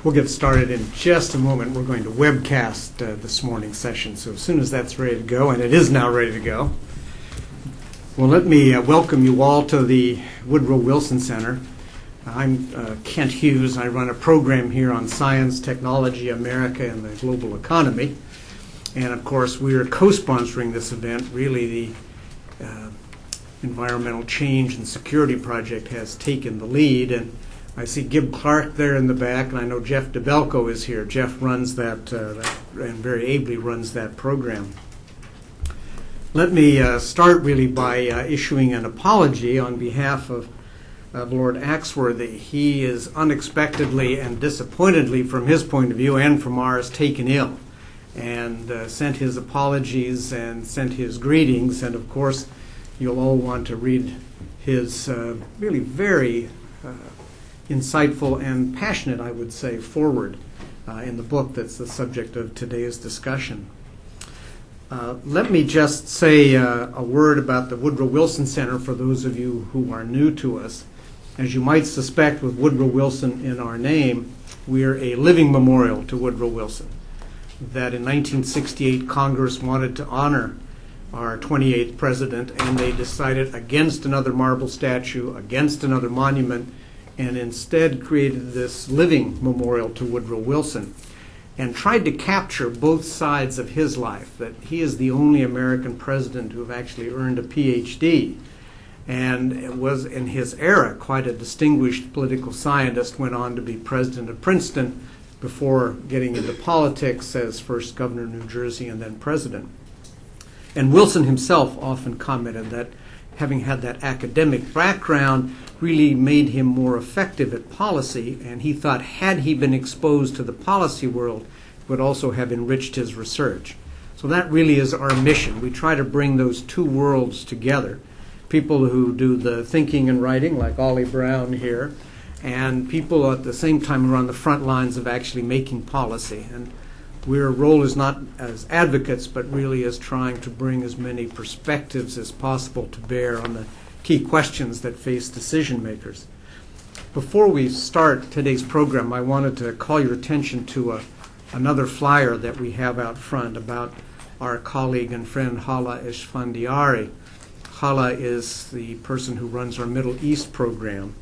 We'll get started in just a moment. We're going to webcast this morning's session, so as soon as that's ready to go, and it is now ready to go, well, let me welcome you all to the Woodrow Wilson Center. I'm Kent Hughes. I run a program here on science, technology, America, and the global economy. And, of course, we are co-sponsoring this event. Really, the Environmental Change and Security Project has taken the lead, and I see Gib Clark there in the back, and I know Jeff DeBelco is here. Jeff runs that and very ably runs that program. Let me start really by issuing an apology on behalf of Lord Axworthy. He is unexpectedly and disappointedly, from his point of view and from ours, taken ill, and sent his apologies and sent his greetings. And of course, you'll all want to read his really very insightful and passionate, I would say, forward in the book that's the subject of today's discussion. Let me just say a word about the Woodrow Wilson Center for those of you who are new to us. As you might suspect, with Woodrow Wilson in our name, we're a living memorial to Woodrow Wilson. That in 1968, Congress wanted to honor our 28th president, and they decided against another marble statue, against another monument, and instead created this living memorial to Woodrow Wilson and tried to capture both sides of his life, that he is the only American president who have actually earned a PhD, and was in his era quite a distinguished political scientist, went on to be president of Princeton before getting into politics as first governor of New Jersey and then president. And Wilson himself often commented that having had that academic background really made him more effective at policy, and he thought had he been exposed to the policy world, it would also have enriched his research. So that really is our mission. We try to bring those two worlds together. People who do the thinking and writing, like Oli Brown here, and people at the same time who are on the front lines of actually making policy. And our role is not as advocates, but really as trying to bring as many perspectives as possible to bear on the key questions that face decision makers. Before we start today's program, I wanted to call your attention to another flyer that we have out front about our colleague and friend Haleh Esfandiari. Haleh is the person who runs our Middle East program.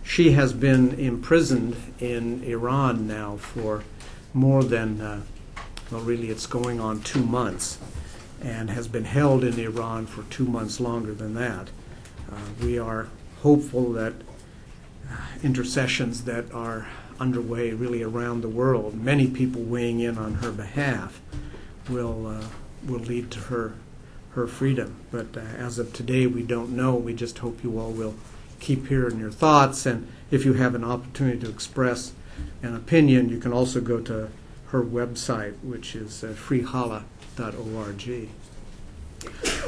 She has been imprisoned in Iran now for more than, well, really it's going on 2 months, and has been held in Iran for 2 months longer than that. We are hopeful that intercessions that are underway really around the world, many people weighing in on her behalf, will lead to her freedom. But as of today, we don't know. We just hope you all will keep hearing your thoughts, and if you have an opportunity to express an opinion, you can also go to her website, which is freehaleh.org.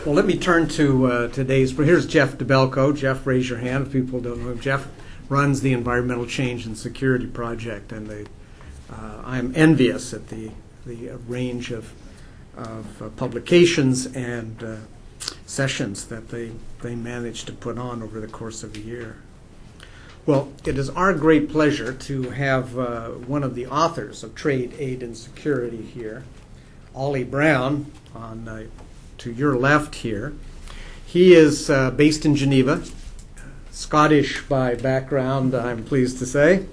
Well, let me turn to today's. Here's Jeff DeBelco. Jeff, raise your hand if people don't know him. Jeff runs the Environmental Change and Security Project, and I'm envious at the range of publications and sessions that they managed to put on over the course of a year. Well, it is our great pleasure to have one of the authors of Trade, Aid, and Security here, Oli Brown, on to your left here. He is based in Geneva, Scottish by background, I'm pleased to say,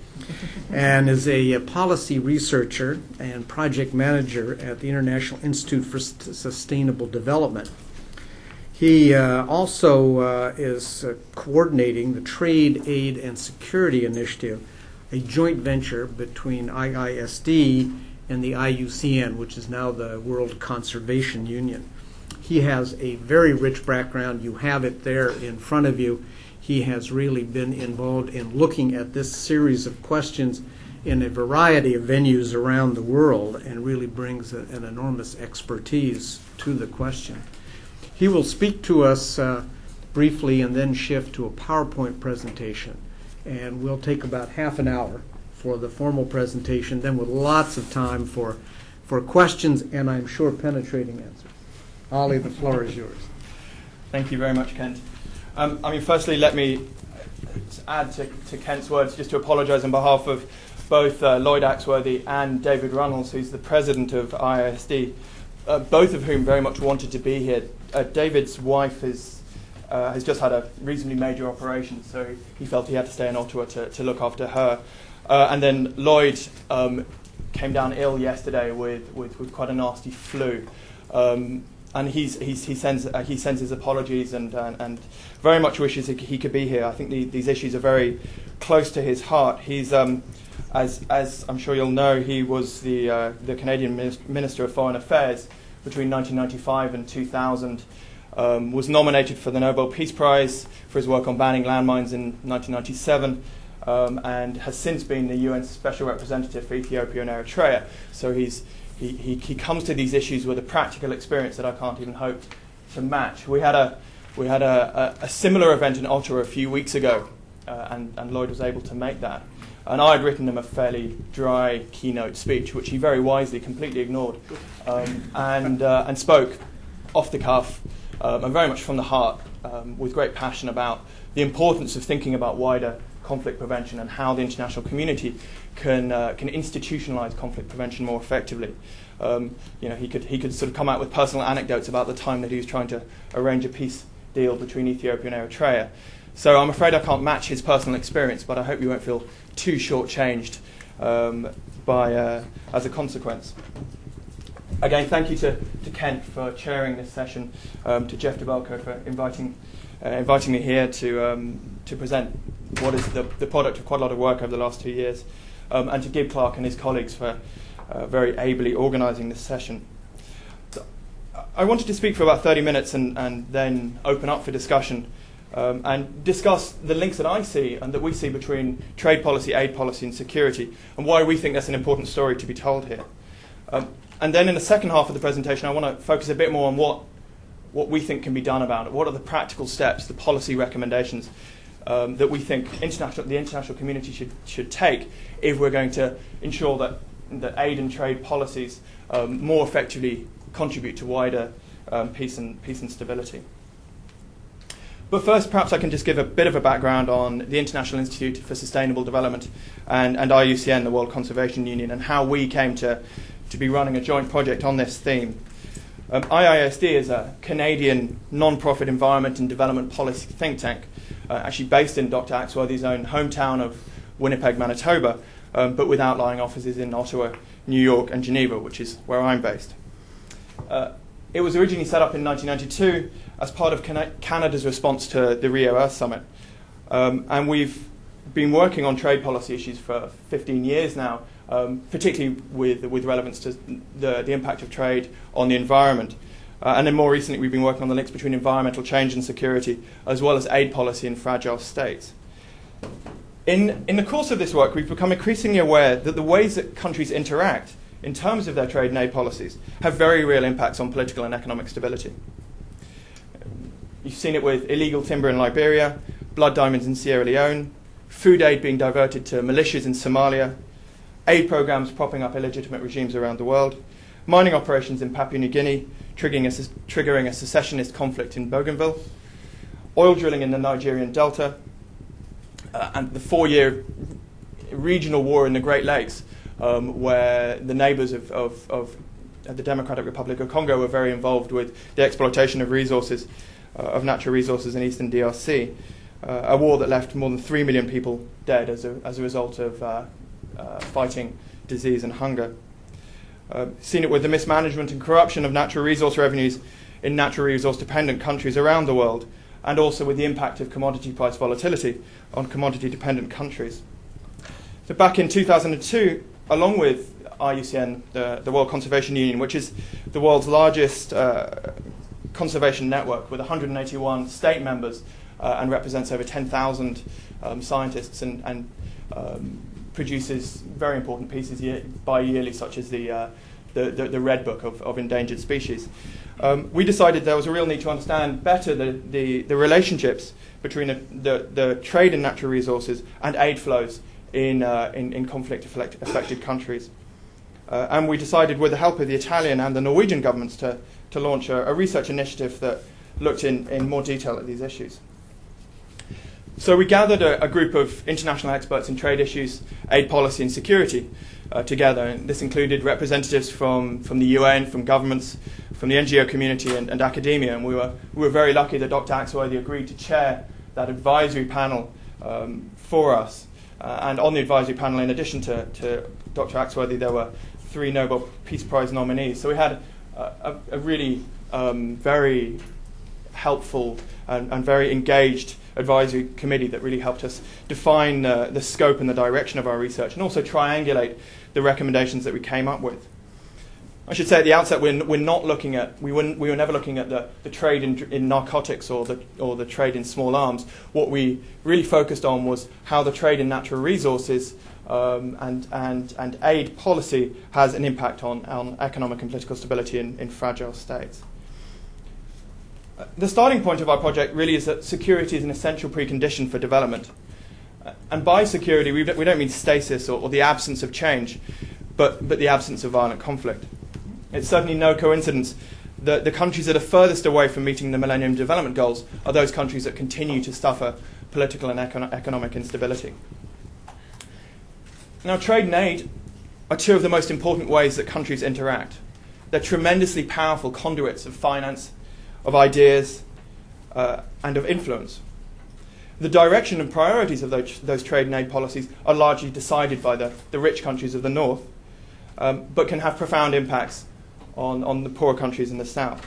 and is a policy researcher and project manager at the International Institute for Sustainable Development. He also is coordinating the Trade, Aid, and Security Initiative, a joint venture between IISD and the IUCN, which is now the World Conservation Union. He has a very rich background. You have it there in front of you. He has really been involved in looking at this series of questions in a variety of venues around the world and really brings an enormous expertise to the question. He will speak to us briefly and then shift to a PowerPoint presentation. And we'll take about half an hour for the formal presentation, then with lots of time for questions and I'm sure penetrating answers. Oli, the floor is yours. Thank you very much, Kent. Firstly, let me add to Kent's words just to apologize on behalf of both Lloyd Axworthy and David Runnels, who's the president of IISD, both of whom very much wanted to be here. David's wife has just had a reasonably major operation, so he felt he had to stay in Ottawa to look after her. And then Lloyd came down ill yesterday with quite a nasty flu. And he sends his apologies and very much wishes he could be here. I think these issues are very close to his heart. He's as I'm sure you'll know, he was the Canadian Minister of Foreign Affairs between 1995 and 2000. Was nominated for the Nobel Peace Prize for his work on banning landmines in 1997, and has since been the UN Special Representative for Ethiopia and Eritrea. So he comes to these issues with a practical experience that I can't even hope to match. We had a similar event in Ottawa a few weeks ago, and Lloyd was able to make that. And I had written him a fairly dry keynote speech, which he very wisely completely ignored, and spoke off the cuff and very much from the heart, with great passion about the importance of thinking about wider conflict prevention and how the international community can institutionalize conflict prevention more effectively. He could sort of come out with personal anecdotes about the time that he was trying to arrange a peace deal between Ethiopia and Eritrea. So I'm afraid I can't match his personal experience, but I hope you won't feel too shortchanged as a consequence. Again, thank you to Kent for chairing this session, to Jeff DeBelco for inviting me here to present what is the product of quite a lot of work over the last 2 years, and to Gib Clark and his colleagues for very ably organising this session. So I wanted to speak for about 30 minutes and then open up for discussion and discuss the links that I see and that we see between trade policy, aid policy and security, and why we think that's an important story to be told here. And then in the second half of the presentation, I want to focus a bit more on what we think can be done about it. What are the practical steps, the policy recommendations that we think the international community should take if we're going to ensure that aid and trade policies more effectively contribute to wider peace and stability. But first, perhaps I can just give a bit of a background on the International Institute for Sustainable Development and IUCN, the World Conservation Union, and how we came to be running a joint project on this theme. IISD is a Canadian non-profit environment and development policy think tank, actually based in Dr. Axworthy's own hometown of Winnipeg, Manitoba, but with outlying offices in Ottawa, New York and Geneva, which is where I'm based. It was originally set up in 1992 as part of Canada's response to the Rio Earth Summit. And we've been working on trade policy issues for 15 years now, particularly with relevance to the impact of trade on the environment. And then more recently, we've been working on the links between environmental change and security, as well as aid policy in fragile states. In the course of this work, we've become increasingly aware that the ways that countries interact in terms of their trade and aid policies have very real impacts on political and economic stability. You've seen it with illegal timber in Liberia, blood diamonds in Sierra Leone, food aid being diverted to militias in Somalia, aid programs propping up illegitimate regimes around the world, mining operations in Papua New Guinea triggering a secessionist conflict in Bougainville, oil drilling in the Nigerian Delta, and the 4-year regional war in the Great Lakes, where the neighbours of the Democratic Republic of Congo were very involved with the exploitation of resources, of natural resources in eastern DRC, a war that left more than 3 million people dead as a result of fighting disease and hunger. Seen it with the mismanagement and corruption of natural resource revenues in natural resource dependent countries around the world, and also with the impact of commodity price volatility on commodity dependent countries. So back in 2002, along with IUCN, the World Conservation Union, which is the world's largest conservation network with 181 state members and represents over 10,000 scientists and produces very important pieces bi-yearly, such as the Red Book of endangered species. We decided there was a real need to understand better the relationships between the trade in natural resources and aid flows in conflict-affected countries. And we decided, with the help of the Italian and the Norwegian governments, to launch a research initiative that looked in more detail at these issues. So we gathered a group of international experts in trade issues, aid policy and security together. And this included representatives from the UN, from governments, from the NGO community and academia. And we were very lucky that Dr. Axworthy agreed to chair that advisory panel for us. And on the advisory panel, in addition to Dr. Axworthy, there were 3 Nobel Peace Prize nominees. So we had a really very helpful and very engaged advisory committee that really helped us define the scope and the direction of our research, and also triangulate the recommendations that we came up with. I should say at the outset, we were never looking at the trade in narcotics or the trade in small arms. What we really focused on was how the trade in natural resources and aid policy has an impact on economic and political stability in fragile states. The starting point of our project really is that security is an essential precondition for development. And by security, we don't mean stasis or the absence of change, but the absence of violent conflict. It's certainly no coincidence that the countries that are furthest away from meeting the Millennium Development Goals are those countries that continue to suffer political and economic instability. Now, trade and aid are 2 of the most important ways that countries interact. They're tremendously powerful conduits of finance, of ideas, and of influence. The direction and priorities of those trade and aid policies are largely decided by the rich countries of the north, but can have profound impacts on the poorer countries in the south,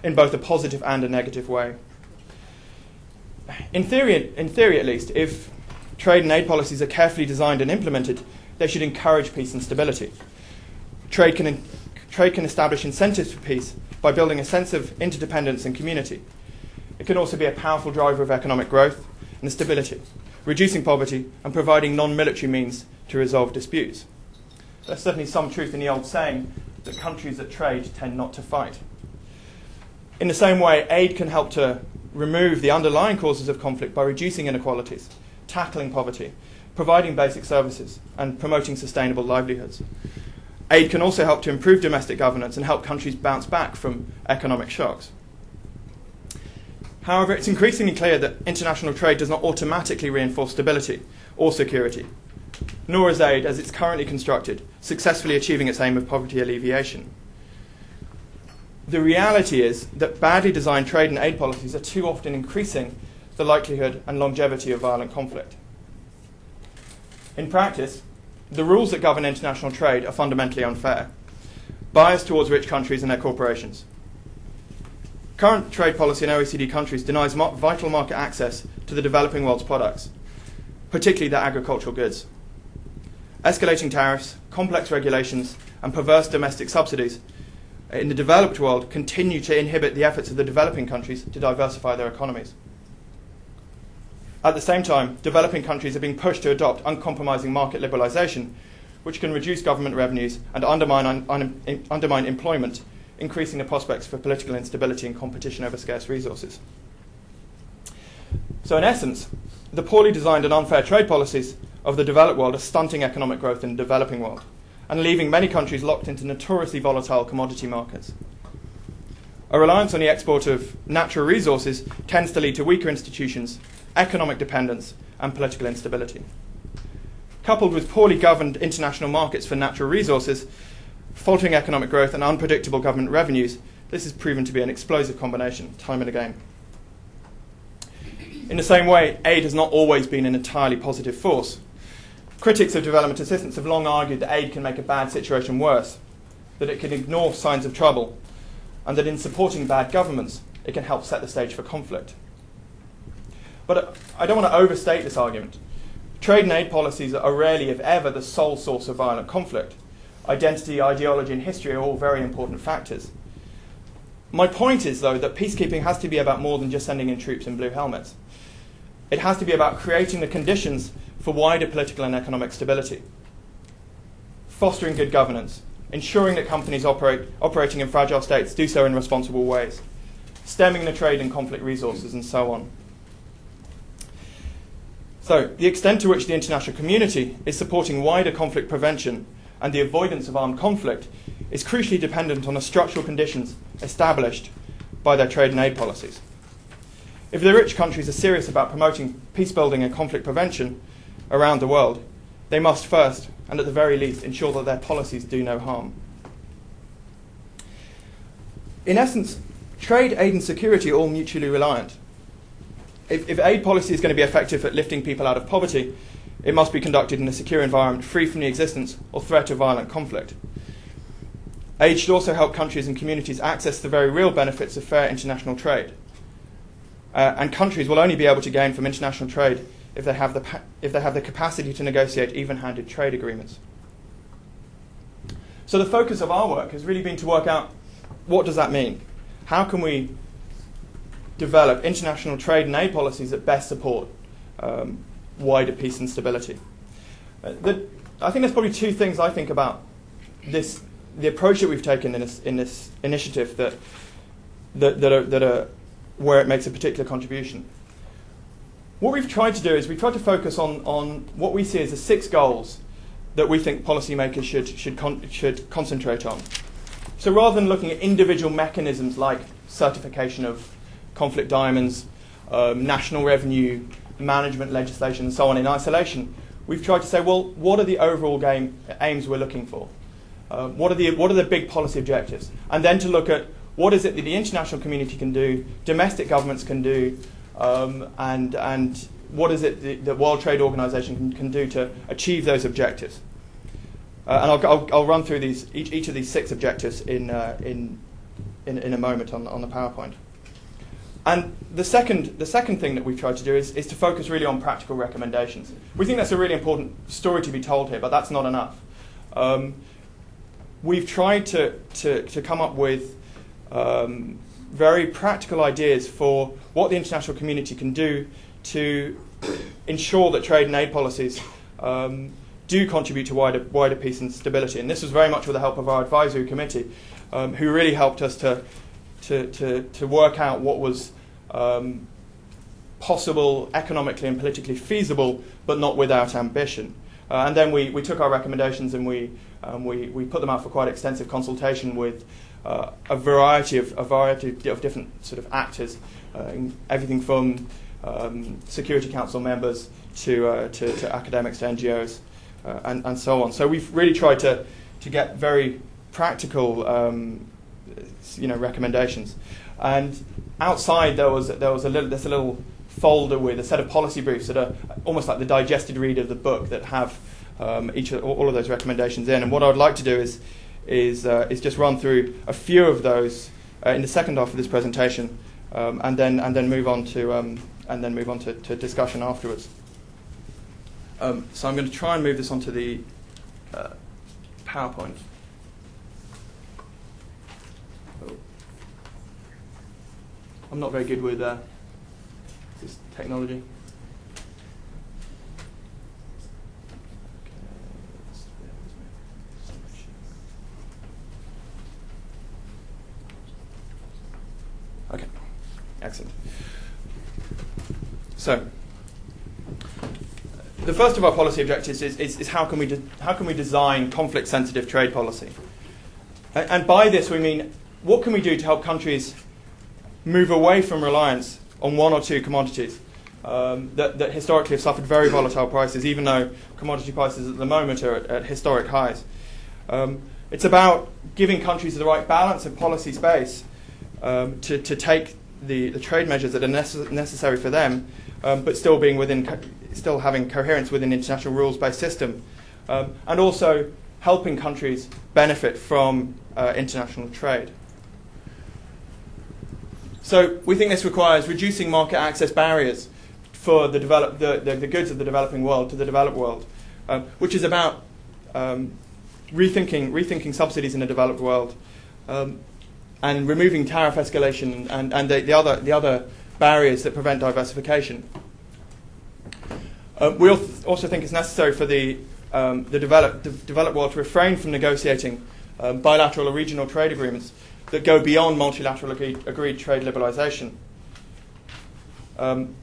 in both a positive and a negative way. In theory at least, if trade and aid policies are carefully designed and implemented, they should encourage peace and stability. Trade can establish incentives for peace by building a sense of interdependence and community. It can also be a powerful driver of economic growth and stability, reducing poverty and providing non-military means to resolve disputes. There's certainly some truth in the old saying that countries that trade tend not to fight. In the same way, aid can help to remove the underlying causes of conflict by reducing inequalities, tackling poverty, providing basic services, and promoting sustainable livelihoods. Aid can also help to improve domestic governance and help countries bounce back from economic shocks. However, it's increasingly clear that international trade does not automatically reinforce stability or security, nor is aid, as it's currently constructed, successfully achieving its aim of poverty alleviation. The reality is that badly designed trade and aid policies are too often increasing the likelihood and longevity of violent conflict. In practice, the rules that govern international trade are fundamentally unfair, biased towards rich countries and their corporations. Current trade policy in OECD countries denies vital market access to the developing world's products, particularly their agricultural goods. Escalating tariffs, complex regulations, and perverse domestic subsidies in the developed world continue to inhibit the efforts of the developing countries to diversify their economies. At the same time, developing countries are being pushed to adopt uncompromising market liberalisation, which can reduce government revenues and undermine employment, increasing the prospects for political instability and competition over scarce resources. So in essence, the poorly designed and unfair trade policies of the developed world are stunting economic growth in the developing world and leaving many countries locked into notoriously volatile commodity markets. A reliance on the export of natural resources tends to lead to weaker institutions, economic dependence, and political instability. Coupled with poorly governed international markets for natural resources, faltering economic growth, and unpredictable government revenues, this has proven to be an explosive combination, time and again. In the same way, aid has not always been an entirely positive force. Critics of development assistance have long argued that aid can make a bad situation worse, that it can ignore signs of trouble, and that in supporting bad governments, it can help set the stage for conflict. But I don't want to overstate this argument. Trade and aid policies are rarely, if ever, the sole source of violent conflict. Identity, ideology, and history are all very important factors. My point is, though, that peacekeeping has to be about more than just sending in troops in blue helmets. It has to be about creating the conditions for wider political and economic stability, fostering good governance, ensuring that companies operating in fragile states do so in responsible ways, stemming the trade in conflict resources, and so on. So, the extent to which the international community is supporting wider conflict prevention and the avoidance of armed conflict is crucially dependent on the structural conditions established by their trade and aid policies. if the rich countries are serious about promoting peace building and conflict prevention around the world, they must first, and at the very least, ensure that their policies do no harm. In essence, trade, aid and security are all mutually reliant. If aid policy is going to be effective at lifting people out of poverty, it must be conducted in a secure environment free from the existence or threat of violent conflict. Aid should also help countries and communities access the very real benefits of fair international trade. And countries will only be able to gain from international trade if they have the capacity to negotiate even-handed trade agreements. So the focus of our work has really been to work out, what does that mean? How can we develop international trade and aid policies that best support wider peace and stability? I think there's probably two things I think about the approach that we've taken in this initiative that are where it makes a particular contribution. What we've tried to do is we've tried to focus on what we see as the 6 goals that we think policymakers should concentrate on. So rather than looking at individual mechanisms like certification of conflict diamonds, national revenue management legislation and so on in isolation, we've tried to say, well, what are the overall aims we're looking for? What are the big policy objectives? And then to look at what is it that the international community can do, domestic governments can do, and what is it the World Trade Organization can do to achieve those objectives? And I'll run through each of these 6 objectives in a moment on the PowerPoint. And the second thing that we've tried to do is to focus really on practical recommendations. We think that's a really important story to be told here, but that's not enough. We've tried to come up with very practical ideas for what the international community can do to ensure that trade and aid policies do contribute to wider peace and stability. And this was very much with the help of our advisory committee, who really helped us to work out what was possible, economically and politically feasible, but not without ambition. And then we took our recommendations and we put them out for quite extensive consultation with a variety of different sort of actors, everything from Security Council members to academics, to NGOs, and so on. So we've really tried to get very practical, recommendations. And outside there was a little folder with a set of policy briefs that are almost like the digested read of the book that have all of those recommendations in. And what I would like to do is just run through a few of those in the second half of this presentation, and then move on to discussion afterwards. So I'm going to try and move this onto the PowerPoint. I'm not very good with this technology. Okay, excellent. So, the first of our policy objectives is how can we design conflict-sensitive trade policy? And by this we mean, what can we do to help countries move away from reliance on one or two commodities that historically have suffered very volatile prices, even though commodity prices at the moment are at historic highs. It's about giving countries the right balance of policy space to take the trade measures that are necessary for them, but still having coherence within international rules-based system, and also helping countries benefit from international trade. So we think this requires reducing market access barriers for the goods of the developing world to the developed world, which is about rethinking subsidies in the developed world, and removing tariff escalation and the other barriers that prevent diversification. We also think it's necessary for the developed world to refrain from negotiating bilateral or regional trade agreements that go beyond multilateral agreed trade liberalisation. And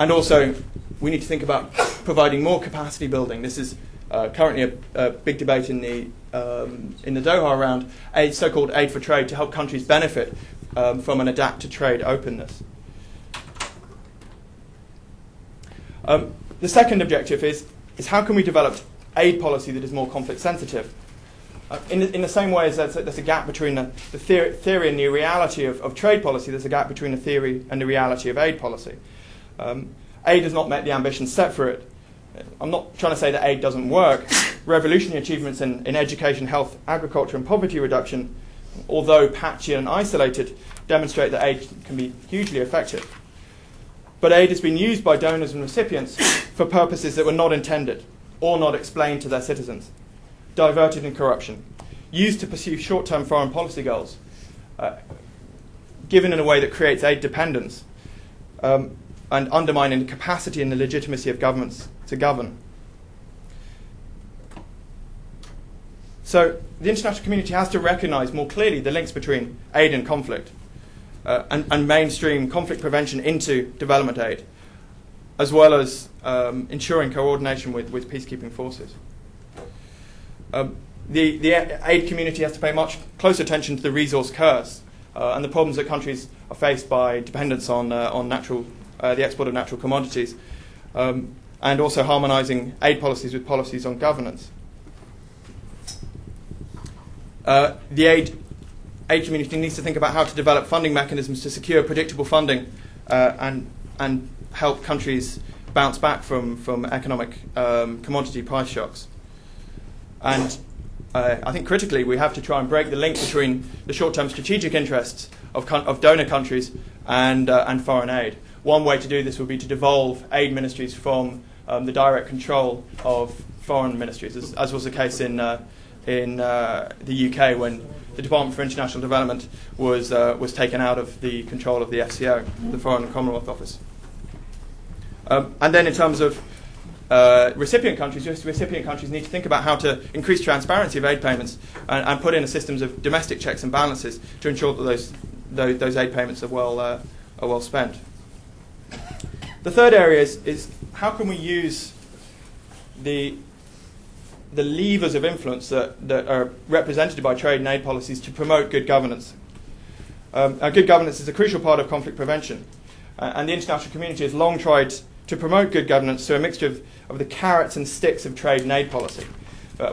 also, we need to think about providing more capacity building. This is currently a big debate in the Doha round, so-called aid for trade, to help countries benefit from an adapt to trade openness. The second objective is how can we develop aid policy that is more conflict sensitive? In the same way as there's a gap between the theory and the reality of trade policy, there's a gap between the theory and the reality of aid policy. Aid has not met the ambitions set for it. I'm not trying to say that aid doesn't work. Revolutionary achievements in education, health, agriculture and poverty reduction, although patchy and isolated, demonstrate that aid can be hugely effective. But aid has been used by donors and recipients for purposes that were not intended or not explained to their citizens, diverted in corruption, used to pursue short-term foreign policy goals, given in a way that creates aid dependence, and undermining the capacity and the legitimacy of governments to govern. So the international community has to recognise more clearly the links between aid and conflict, and mainstream conflict prevention into development aid, as well as ensuring coordination with peacekeeping forces. The aid community has to pay much closer attention to the resource curse and the problems that countries are faced by dependence on the export of natural commodities, and also harmonising aid policies with policies on governance. The aid community needs to think about how to develop funding mechanisms to secure predictable funding and help countries bounce back from economic commodity price shocks. And I think critically we have to try and break the link between the short-term strategic interests of donor countries and foreign aid. One way to do this would be to devolve aid ministries from the direct control of foreign ministries, as was the case in the UK when the Department for International Development was taken out of the control of the FCO, the Foreign and Commonwealth Office. And then in terms of recipient countries need to think about how to increase transparency of aid payments and put in systems of domestic checks and balances to ensure that those aid payments are well spent. The third area is how can we use the levers of influence that are represented by trade and aid policies to promote good governance. Good governance is a crucial part of conflict prevention, and the international community has long tried to promote good governance through a mixture of the carrots and sticks of trade and aid policy,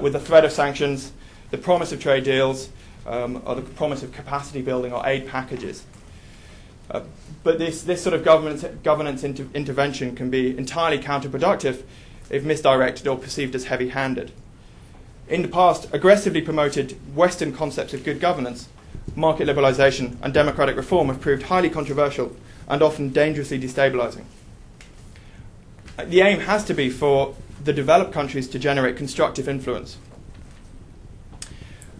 with the threat of sanctions, the promise of trade deals, or the promise of capacity building or aid packages. But this sort of governance intervention can be entirely counterproductive if misdirected or perceived as heavy-handed. In the past, aggressively promoted Western concepts of good governance, market liberalisation and democratic reform have proved highly controversial and often dangerously destabilising. The aim has to be for the developed countries to generate constructive influence.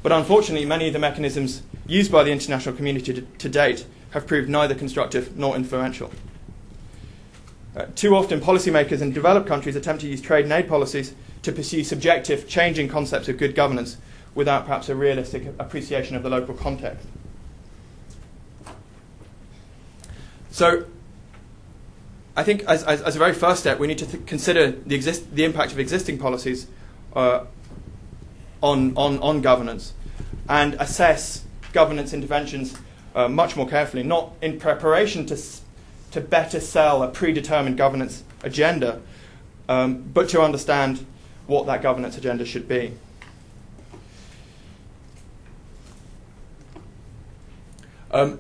But unfortunately, many of the mechanisms used by the international community to date have proved neither constructive nor influential. Too often, policymakers in developed countries attempt to use trade and aid policies to pursue subjective, changing concepts of good governance without perhaps a realistic appreciation of the local context. So, I think as a very first step, we need to consider the impact of existing policies on governance and assess governance interventions much more carefully, not in preparation to better sell a predetermined governance agenda, but to understand what that governance agenda should be. The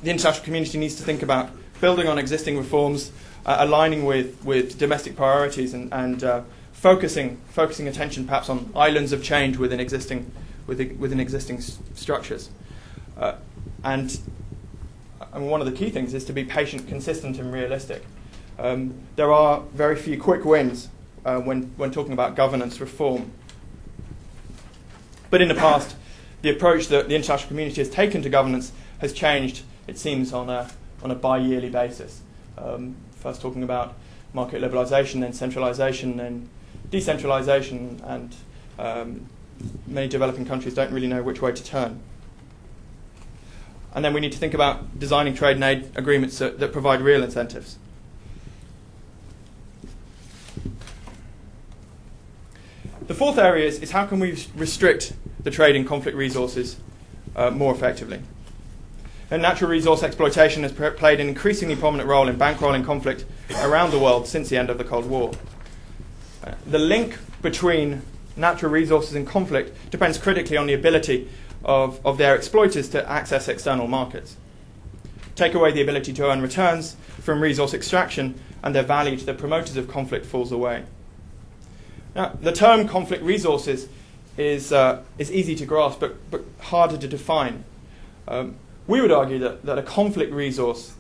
international community needs to think about building on existing reforms, aligning with domestic priorities, and focusing attention perhaps on islands of change within existing structures. And one of the key things is to be patient, consistent, and realistic. There are very few quick wins when talking about governance reform. But in the past, the approach that the international community has taken to governance has changed, it seems, on a bi-yearly basis. First talking about market liberalisation, then centralisation, then decentralisation, and many developing countries don't really know which way to turn. And then we need to think about designing trade and aid agreements that provide real incentives. The fourth area is how can we restrict the trade in conflict resources more effectively. And natural resource exploitation has played an increasingly prominent role in bankrolling conflict around the world since the end of the Cold War. The link between natural resources and conflict depends critically on the ability of their exploiters to access external markets. Take away the ability to earn returns from resource extraction, and their value to the promoters of conflict falls away. Now, the term conflict resources is easy to grasp, but harder to define. We would argue that a conflict resource,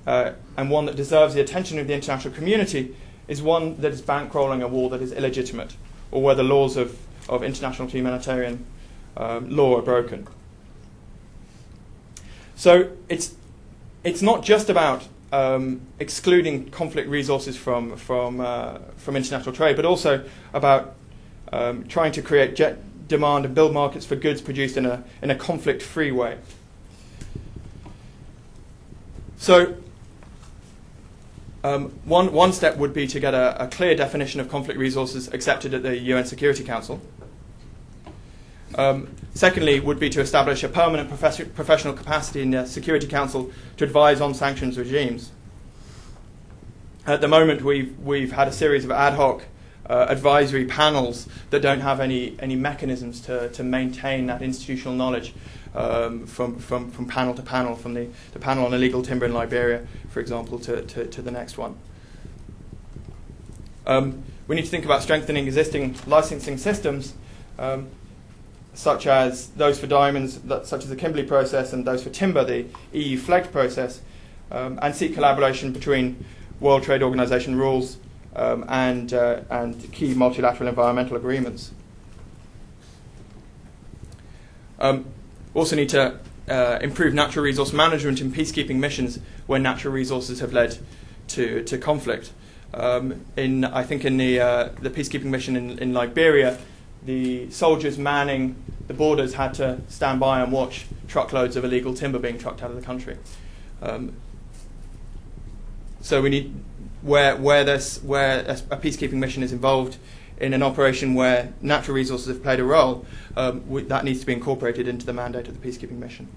and one that deserves the attention of the international community, is one that is bankrolling a war that is illegitimate, or where the laws of international humanitarian law are broken. So it's not just about excluding conflict resources from international trade, but also about trying to create demand and build markets for goods produced in a conflict-free way. So one step would be to get a clear definition of conflict resources accepted at the UN Security Council. Secondly, would be to establish a permanent professional capacity in the Security Council to advise on sanctions regimes. At the moment, we've had a series of ad hoc advisory panels that don't have any mechanisms to maintain that institutional knowledge from panel to panel, from the panel on illegal timber in Liberia, for example, to the next one. We need to think about strengthening existing licensing systems, such as those for diamonds, such as the Kimberley process, and those for timber, the EU FLEGT process, and seek collaboration between World Trade Organization rules and key multilateral environmental agreements. Also need to improve natural resource management in peacekeeping missions where natural resources have led to conflict. I think in the peacekeeping mission in Liberia, the soldiers manning the borders had to stand by and watch truckloads of illegal timber being trucked out of the country. So we need where a peacekeeping mission is involved in an operation where natural resources have played a role, that needs to be incorporated into the mandate of the peacekeeping mission.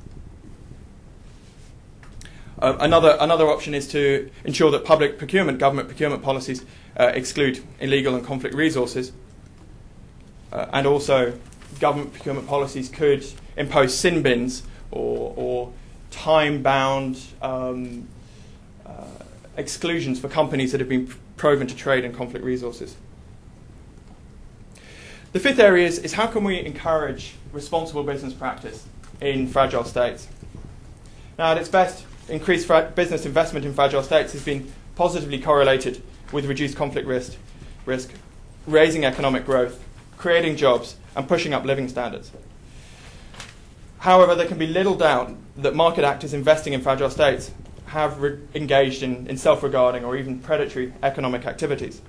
Another option is to ensure that public procurement, government procurement policies exclude illegal and conflict resources. And also, government procurement policies could impose sin bins or time-bound exclusions for companies that have been proven to trade in conflict resources. The fifth area is how can we encourage responsible business practice in fragile states? Now, at its best, increased business investment in fragile states has been positively correlated with reduced conflict risk, raising economic growth, creating jobs, and pushing up living standards. However, there can be little doubt that market actors investing in fragile states have engaged in self-regarding or even predatory economic activities.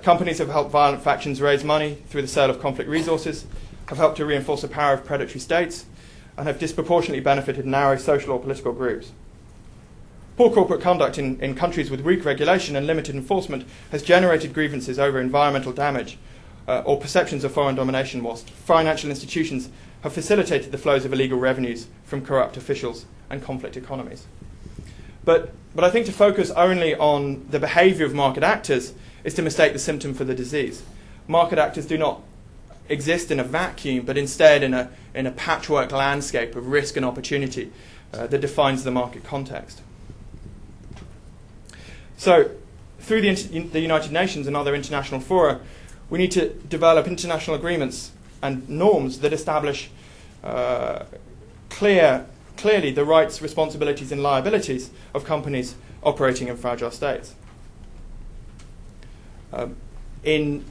Companies have helped violent factions raise money through the sale of conflict resources, have helped to reinforce the power of predatory states, and have disproportionately benefited narrow social or political groups. Poor corporate conduct in countries with weak regulation and limited enforcement has generated grievances over environmental damage or perceptions of foreign domination, whilst financial institutions have facilitated the flows of illegal revenues from corrupt officials and conflict economies. But I think to focus only on the behaviour of market actors is to mistake the symptom for the disease. Market actors do not exist in a vacuum, but instead in a patchwork landscape of risk and opportunity that defines the market context. So, through the United Nations and other international fora, we need to develop international agreements and norms that establish clearly the rights, responsibilities, and liabilities of companies operating in fragile states. In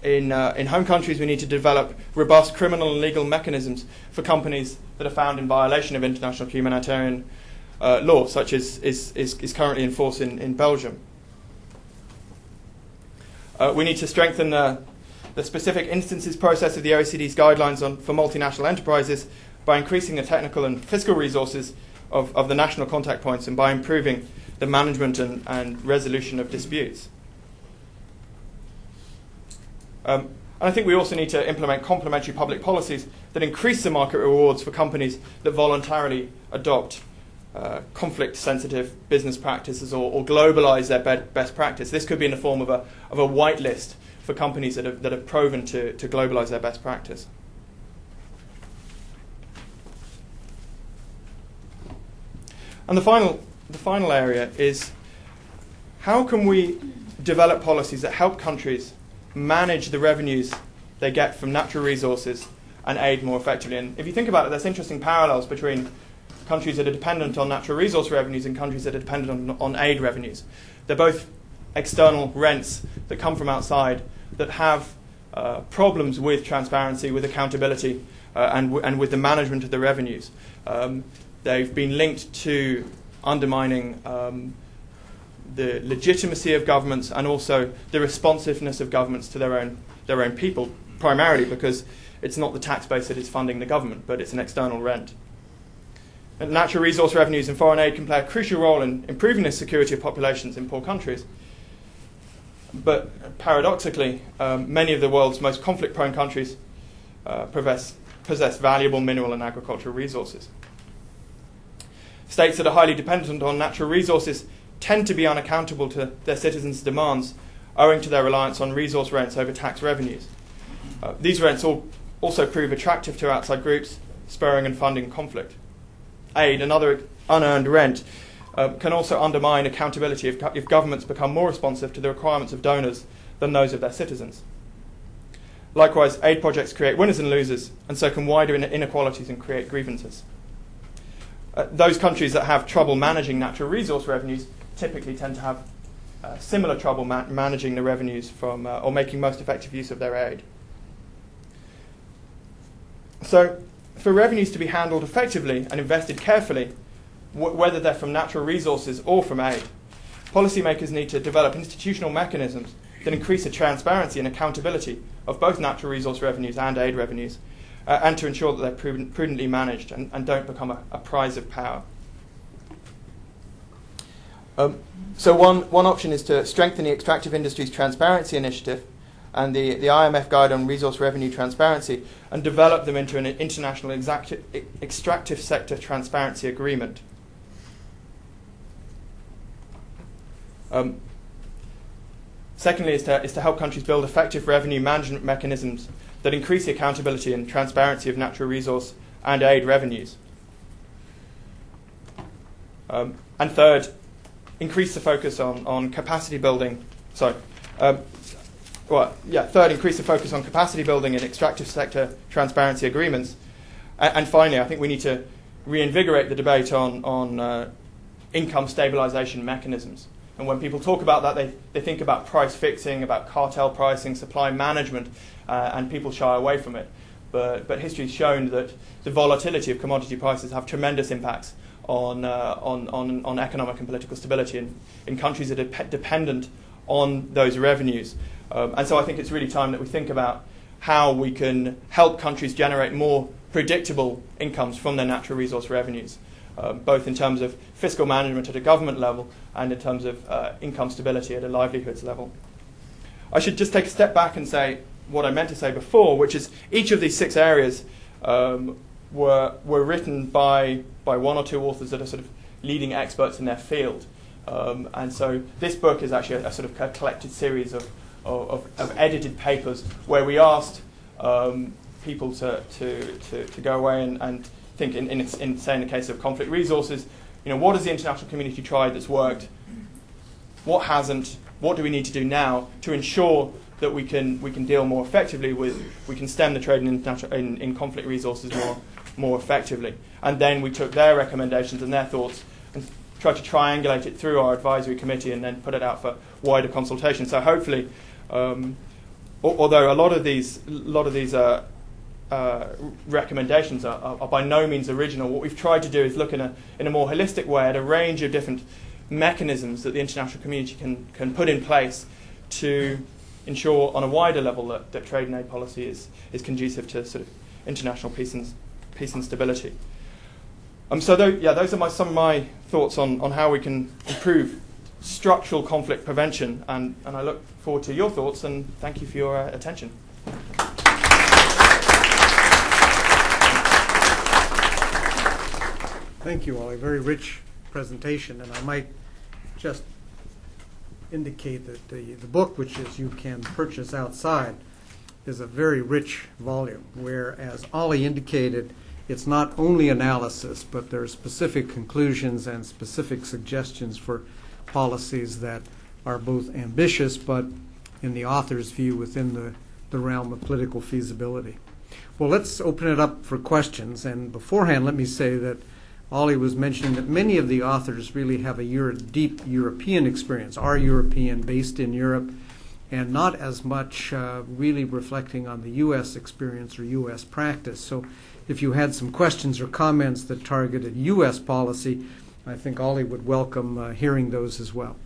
home countries, we need to develop robust criminal and legal mechanisms for companies that are found in violation of international humanitarian law, such as is currently in force in Belgium. We need to strengthen the specific instances process of the OECD's guidelines for multinational enterprises by increasing the technical and fiscal resources of the national contact points and by improving the management and resolution of disputes. And I think we also need to implement complementary public policies that increase the market rewards for companies that voluntarily adopt conflict-sensitive business practices or globalize their best practice. This could be in the form of a whitelist for companies that have proven to globalize their best practice. And the final area is, how can we develop policies that help countries manage the revenues they get from natural resources and aid more effectively? And if you think about it, there's interesting parallels between countries that are dependent on natural resource revenues and countries that are dependent on aid revenues. They're both external rents that come from outside that have problems with transparency, with accountability, and with the management of the revenues. They've been linked to undermining the legitimacy of governments and also the responsiveness of governments to their own people, primarily because it's not the tax base that is funding the government, but it's an external rent. And natural resource revenues and foreign aid can play a crucial role in improving the security of populations in poor countries. But paradoxically, many of the world's most conflict-prone countries possess valuable mineral and agricultural resources. States that are highly dependent on natural resources tend to be unaccountable to their citizens' demands, owing to their reliance on resource rents over tax revenues. These rents also prove attractive to outside groups, spurring and funding conflict. Aid, another unearned rent, can also undermine accountability if governments become more responsive to the requirements of donors than those of their citizens. Likewise, aid projects create winners and losers, and so can widen inequalities and create grievances. Those countries that have trouble managing natural resource revenues typically tend to have similar trouble managing the revenues from or making most effective use of their aid. So, for revenues to be handled effectively and invested carefully, whether they're from natural resources or from aid, policymakers need to develop institutional mechanisms that increase the transparency and accountability of both natural resource revenues and aid revenues, and to ensure that they're prudently managed and don't become a prize of power. So one option is to strengthen the extractive industries transparency initiative and the IMF guide on resource revenue transparency and develop them into an international extractive sector transparency agreement. Secondly is to help countries build effective revenue management mechanisms that increase the accountability and transparency of natural resource and aid revenues. And third, increase the focus on capacity building. Third, increase the focus on capacity building and extractive sector transparency agreements. And finally, I think we need to reinvigorate the debate on income stabilization mechanisms. And when people talk about that, they think about price fixing, about cartel pricing, supply management, and people shy away from it. But history has shown that the volatility of commodity prices have tremendous impacts on economic and political stability in countries that are dependent on those revenues. And so I think it's really time that we think about how we can help countries generate more predictable incomes from their natural resource revenues, both in terms of fiscal management at a government level and in terms of income stability at a livelihoods level. I should just take a step back and say what I meant to say before, which is each of these 6 areas were written by one or two authors that are sort of leading experts in their field. And so this book is actually a sort of a collected series of edited papers where we asked people to go away and think in say in the case of conflict resources, what has the international community tried that's worked? What hasn't? What do we need to do now to ensure that we can deal more effectively we can stem the trade in conflict resources more effectively? And then we took their recommendations and their thoughts and tried to triangulate it through our advisory committee and then put it out for wider consultation. So hopefully, although a lot of these recommendations are by no means original, what we've tried to do is look in a more holistic way at a range of different mechanisms that the international community can put in place to ensure on a wider level that trade and aid policy is conducive to sort of international peace and stability. So those are some of my thoughts on how we can improve structural conflict prevention, and I look forward to your thoughts, and thank you for your attention. Thank you, Oli. Very rich presentation, and I might just indicate that the book, which is you can purchase outside, is a very rich volume, where, as Oli indicated, it's not only analysis, but there are specific conclusions and specific suggestions for policies that are both ambitious, but in the author's view, within the realm of political feasibility. Well, let's open it up for questions. And beforehand, let me say that Oli was mentioning that many of the authors really have a deep European experience, are European, based in Europe, and not as much really reflecting on the U.S. experience or U.S. practice. So if you had some questions or comments that targeted U.S. policy, I think Oli would welcome hearing those as well.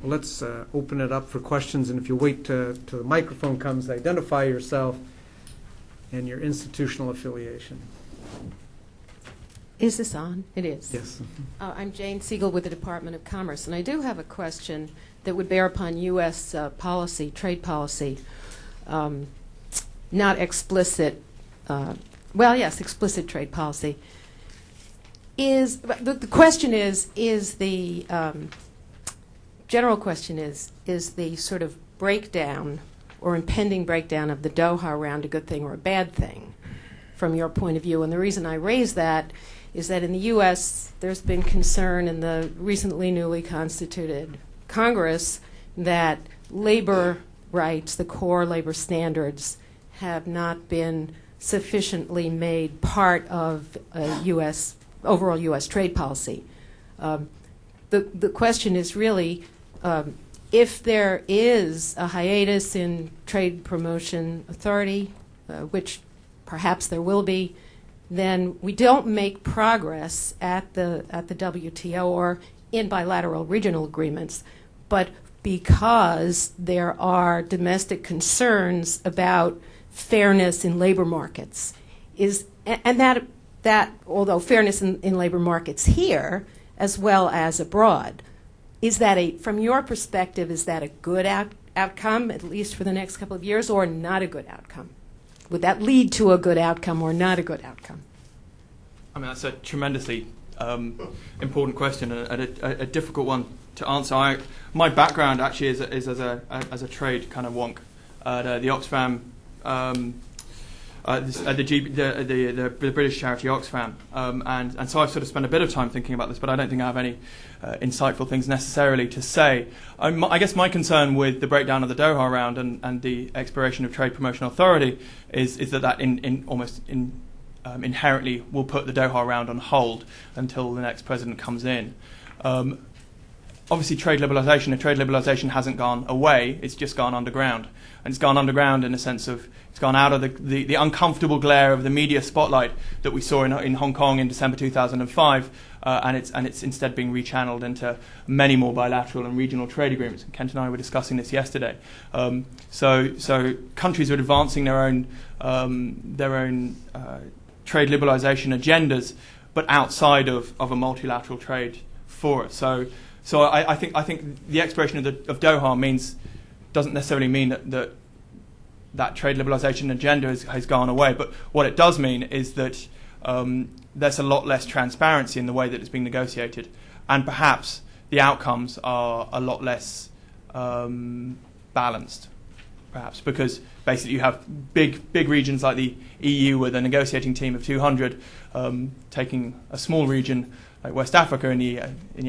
Well, let's open it up for questions, and if you wait till the microphone comes, identify yourself and your institutional affiliation. Is this on? It is. Yes. I'm Jane Siegel with the Department of Commerce, and I do have a question that would bear upon U.S. policy, trade policy, not explicit, explicit trade policy. The question is the general question is the sort of breakdown or impending breakdown of the Doha round a good thing or a bad thing from your point of view? And the reason I raise that is that in the U.S. there's been concern in the recently newly constituted Congress that labor rights, the core labor standards, have not been sufficiently made part of overall U.S. trade policy. The question is really if there is a hiatus in trade promotion authority, which perhaps there will be, then we don't make progress at the WTO or in bilateral regional agreements, but because there are domestic concerns about fairness in labor markets, and that although fairness in labor markets here as well as abroad, from your perspective, is that a good outcome, at least for the next couple of years, or not a good outcome? Would that lead to a good outcome or not a good outcome? I mean, that's a tremendously important question and a difficult one to answer. My background actually is as a trade kind of wonk at the Oxfam, the British charity Oxfam, and so I've sort of spent a bit of time thinking about this, but I don't think I have any insightful things necessarily to say. I guess my concern with the breakdown of the Doha round and the expiration of trade promotion authority is that inherently will put the Doha round on hold until the next president comes in. Obviously, trade liberalisation hasn't gone away, it's just gone underground. And it's gone underground in a sense of it's gone out of the uncomfortable glare of the media spotlight that we saw in Hong Kong in December 2005, and it's instead being rechanneled into many more bilateral and regional trade agreements. And Kent and I were discussing this yesterday. So countries are advancing their own trade liberalisation agendas, but outside of a multilateral trade forum. So I think the expiration of Doha doesn't necessarily mean that trade liberalisation agenda has gone away. But what it does mean is that there's a lot less transparency in the way that it's being negotiated, and perhaps the outcomes are a lot less balanced. Perhaps because basically you have big regions like the EU with a negotiating team of 200 taking a small region like West Africa in the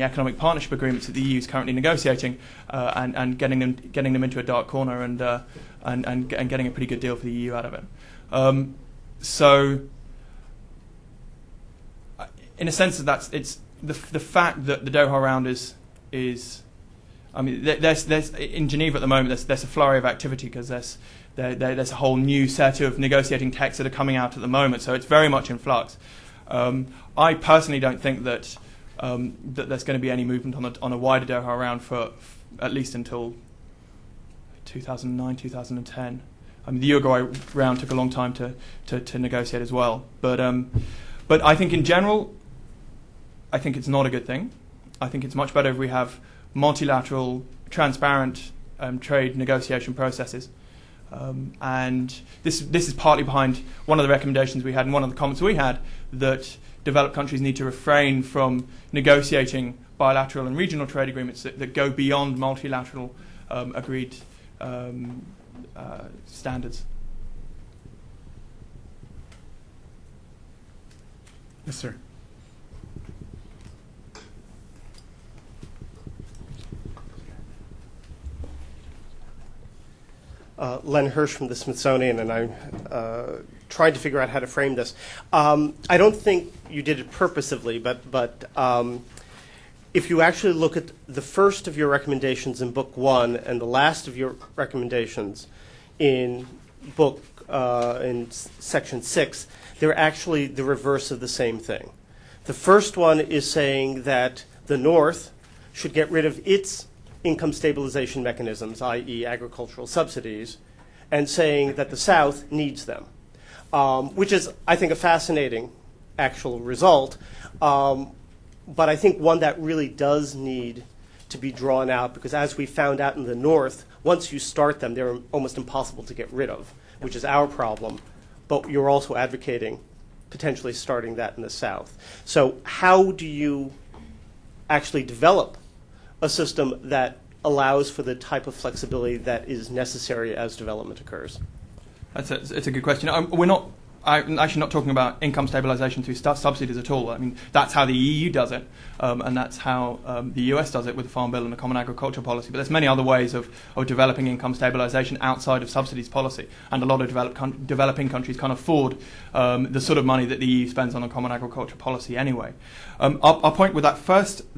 economic partnership agreements that the EU is currently negotiating, and getting them into a dark corner and getting a pretty good deal for the EU out of it. So, in a sense, it's the fact that the Doha round is. I mean, there's in Geneva at the moment. There's a flurry of activity because there's a whole new set of negotiating texts that are coming out at the moment. So it's very much in flux. I personally don't think that there's going to be any movement on a wider Doha round for at least until 2009, 2010. I mean, the Uruguay round took a long time to negotiate as well. But I think in general, I think it's not a good thing. I think it's much better if we have multilateral, transparent trade negotiation processes. And this is partly behind one of the recommendations we had and one of the comments we had, that developed countries need to refrain from negotiating bilateral and regional trade agreements that go beyond multilateral agreed standards. Yes, sir. Len Hirsch from the Smithsonian, and I'm trying to figure out how to frame this. I don't think you did it purposively, but if you actually look at the first of your recommendations in Book 1 and the last of your recommendations in in Section 6, they're actually the reverse of the same thing. The first one is saying that the North should get rid of its income stabilization mechanisms, i.e. agricultural subsidies, and saying that the South needs them, which is, I think, a fascinating actual result, but I think one that really does need to be drawn out, because as we found out in the North, once you start them, they're almost impossible to get rid of, which is our problem, but you're also advocating potentially starting that in the South. So how do you actually develop a system that allows for the type of flexibility that is necessary as development occurs? It's a good question. I'm actually not talking about income stabilization through subsidies at all. I mean, that's how the EU does it, and that's how the US does it with the Farm Bill and the Common Agricultural Policy. But there's many other ways of developing income stabilization outside of subsidies policy, and a lot of developing countries can't afford the sort of money that the EU spends on a Common Agricultural Policy anyway. Our point with that first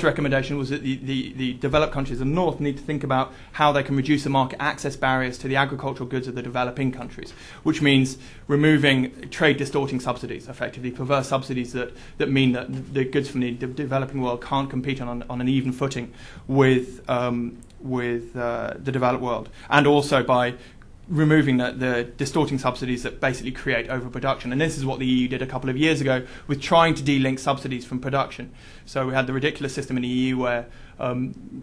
recommendation was that the developed countries of the North need to think about how they can reduce the market access barriers to the agricultural goods of the developing countries, which means removing trade distorting subsidies, effectively perverse subsidies that mean that the goods from the developing world can't compete on an even footing with the developed world, and also by removing the distorting subsidies that basically create overproduction. And this is what the EU did a couple of years ago with trying to de-link subsidies from production. So we had the ridiculous system in the EU where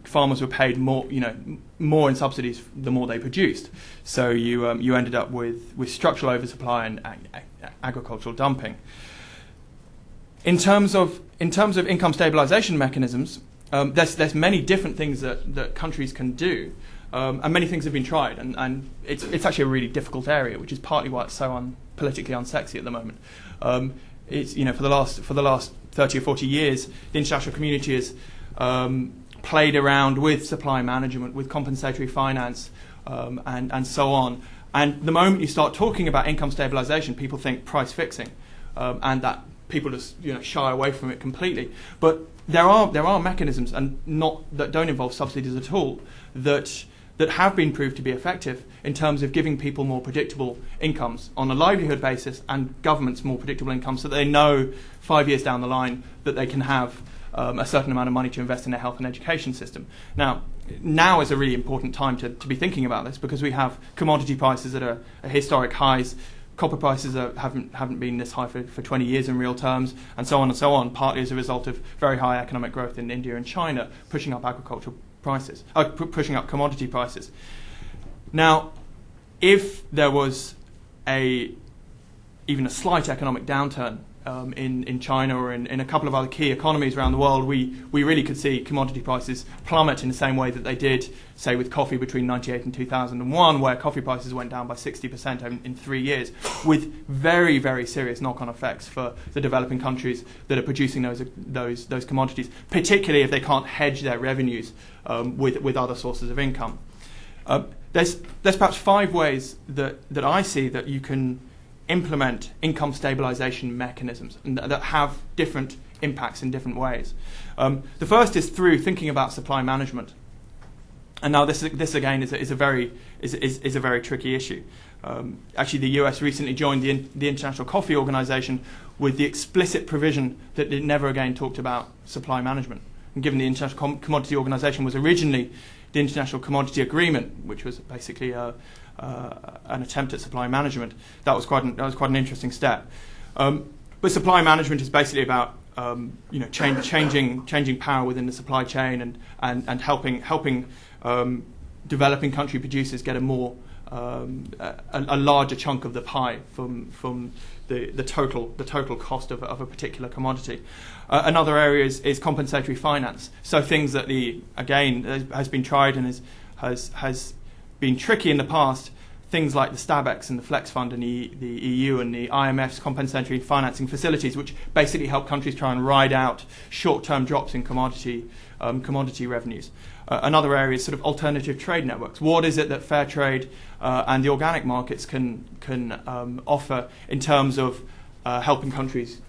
farmers were paid more in subsidies the more they produced. So you ended up with structural oversupply and agricultural dumping. In terms of income stabilization mechanisms, there's many different things that countries can do. And many things have been tried, and it's actually a really difficult area, which is partly why it's so politically unsexy at the moment. It's for the last 30 or 40 years, the international community has played around with supply management, with compensatory finance, and so on. And the moment you start talking about income stabilization, people think price fixing, and that people just shy away from it completely. But there are mechanisms, and that don't involve subsidies at all, that have been proved to be effective in terms of giving people more predictable incomes on a livelihood basis, and governments more predictable incomes, so that they know 5 years down the line that they can have a certain amount of money to invest in their health and education system. Now is a really important time to be thinking about this, because we have commodity prices that are historic highs. Copper prices haven't been this high for 20 years in real terms, and so on, partly as a result of very high economic growth in India and China, pushing up agricultural prices, pushing up commodity prices. Now, if there was even a slight economic downturn in China or in a couple of other key economies around the world, we really could see commodity prices plummet in the same way that they did, say, with coffee between 1998 and 2001, where coffee prices went down by 60% in 3 years, with very, very serious knock-on effects for the developing countries that are producing those commodities, particularly if they can't hedge their revenues with other sources of income. There's perhaps 5 ways that I see that you can implement income stabilization mechanisms and that have different impacts in different ways. The first is through thinking about supply management. And now this again is a very tricky issue. Actually, the US recently joined the International Coffee Organization with the explicit provision that it never again talked about supply management. And given the International Commodity Organization was originally the International Commodity Agreement, which was basically an attempt at supply management, that was quite an interesting step. But supply management is basically about changing power within the supply chain and helping developing country producers get a more a larger chunk of the pie from the total cost of a particular commodity. Another area is compensatory finance. So things that has been tried and has been tricky in the past. Things like the StabEx and the Flex Fund and the EU and the IMF's compensatory financing facilities, which basically help countries try and ride out short-term drops in commodity revenues. Another area is sort of alternative trade networks. What is it that fair trade and the organic markets can offer in terms of helping countries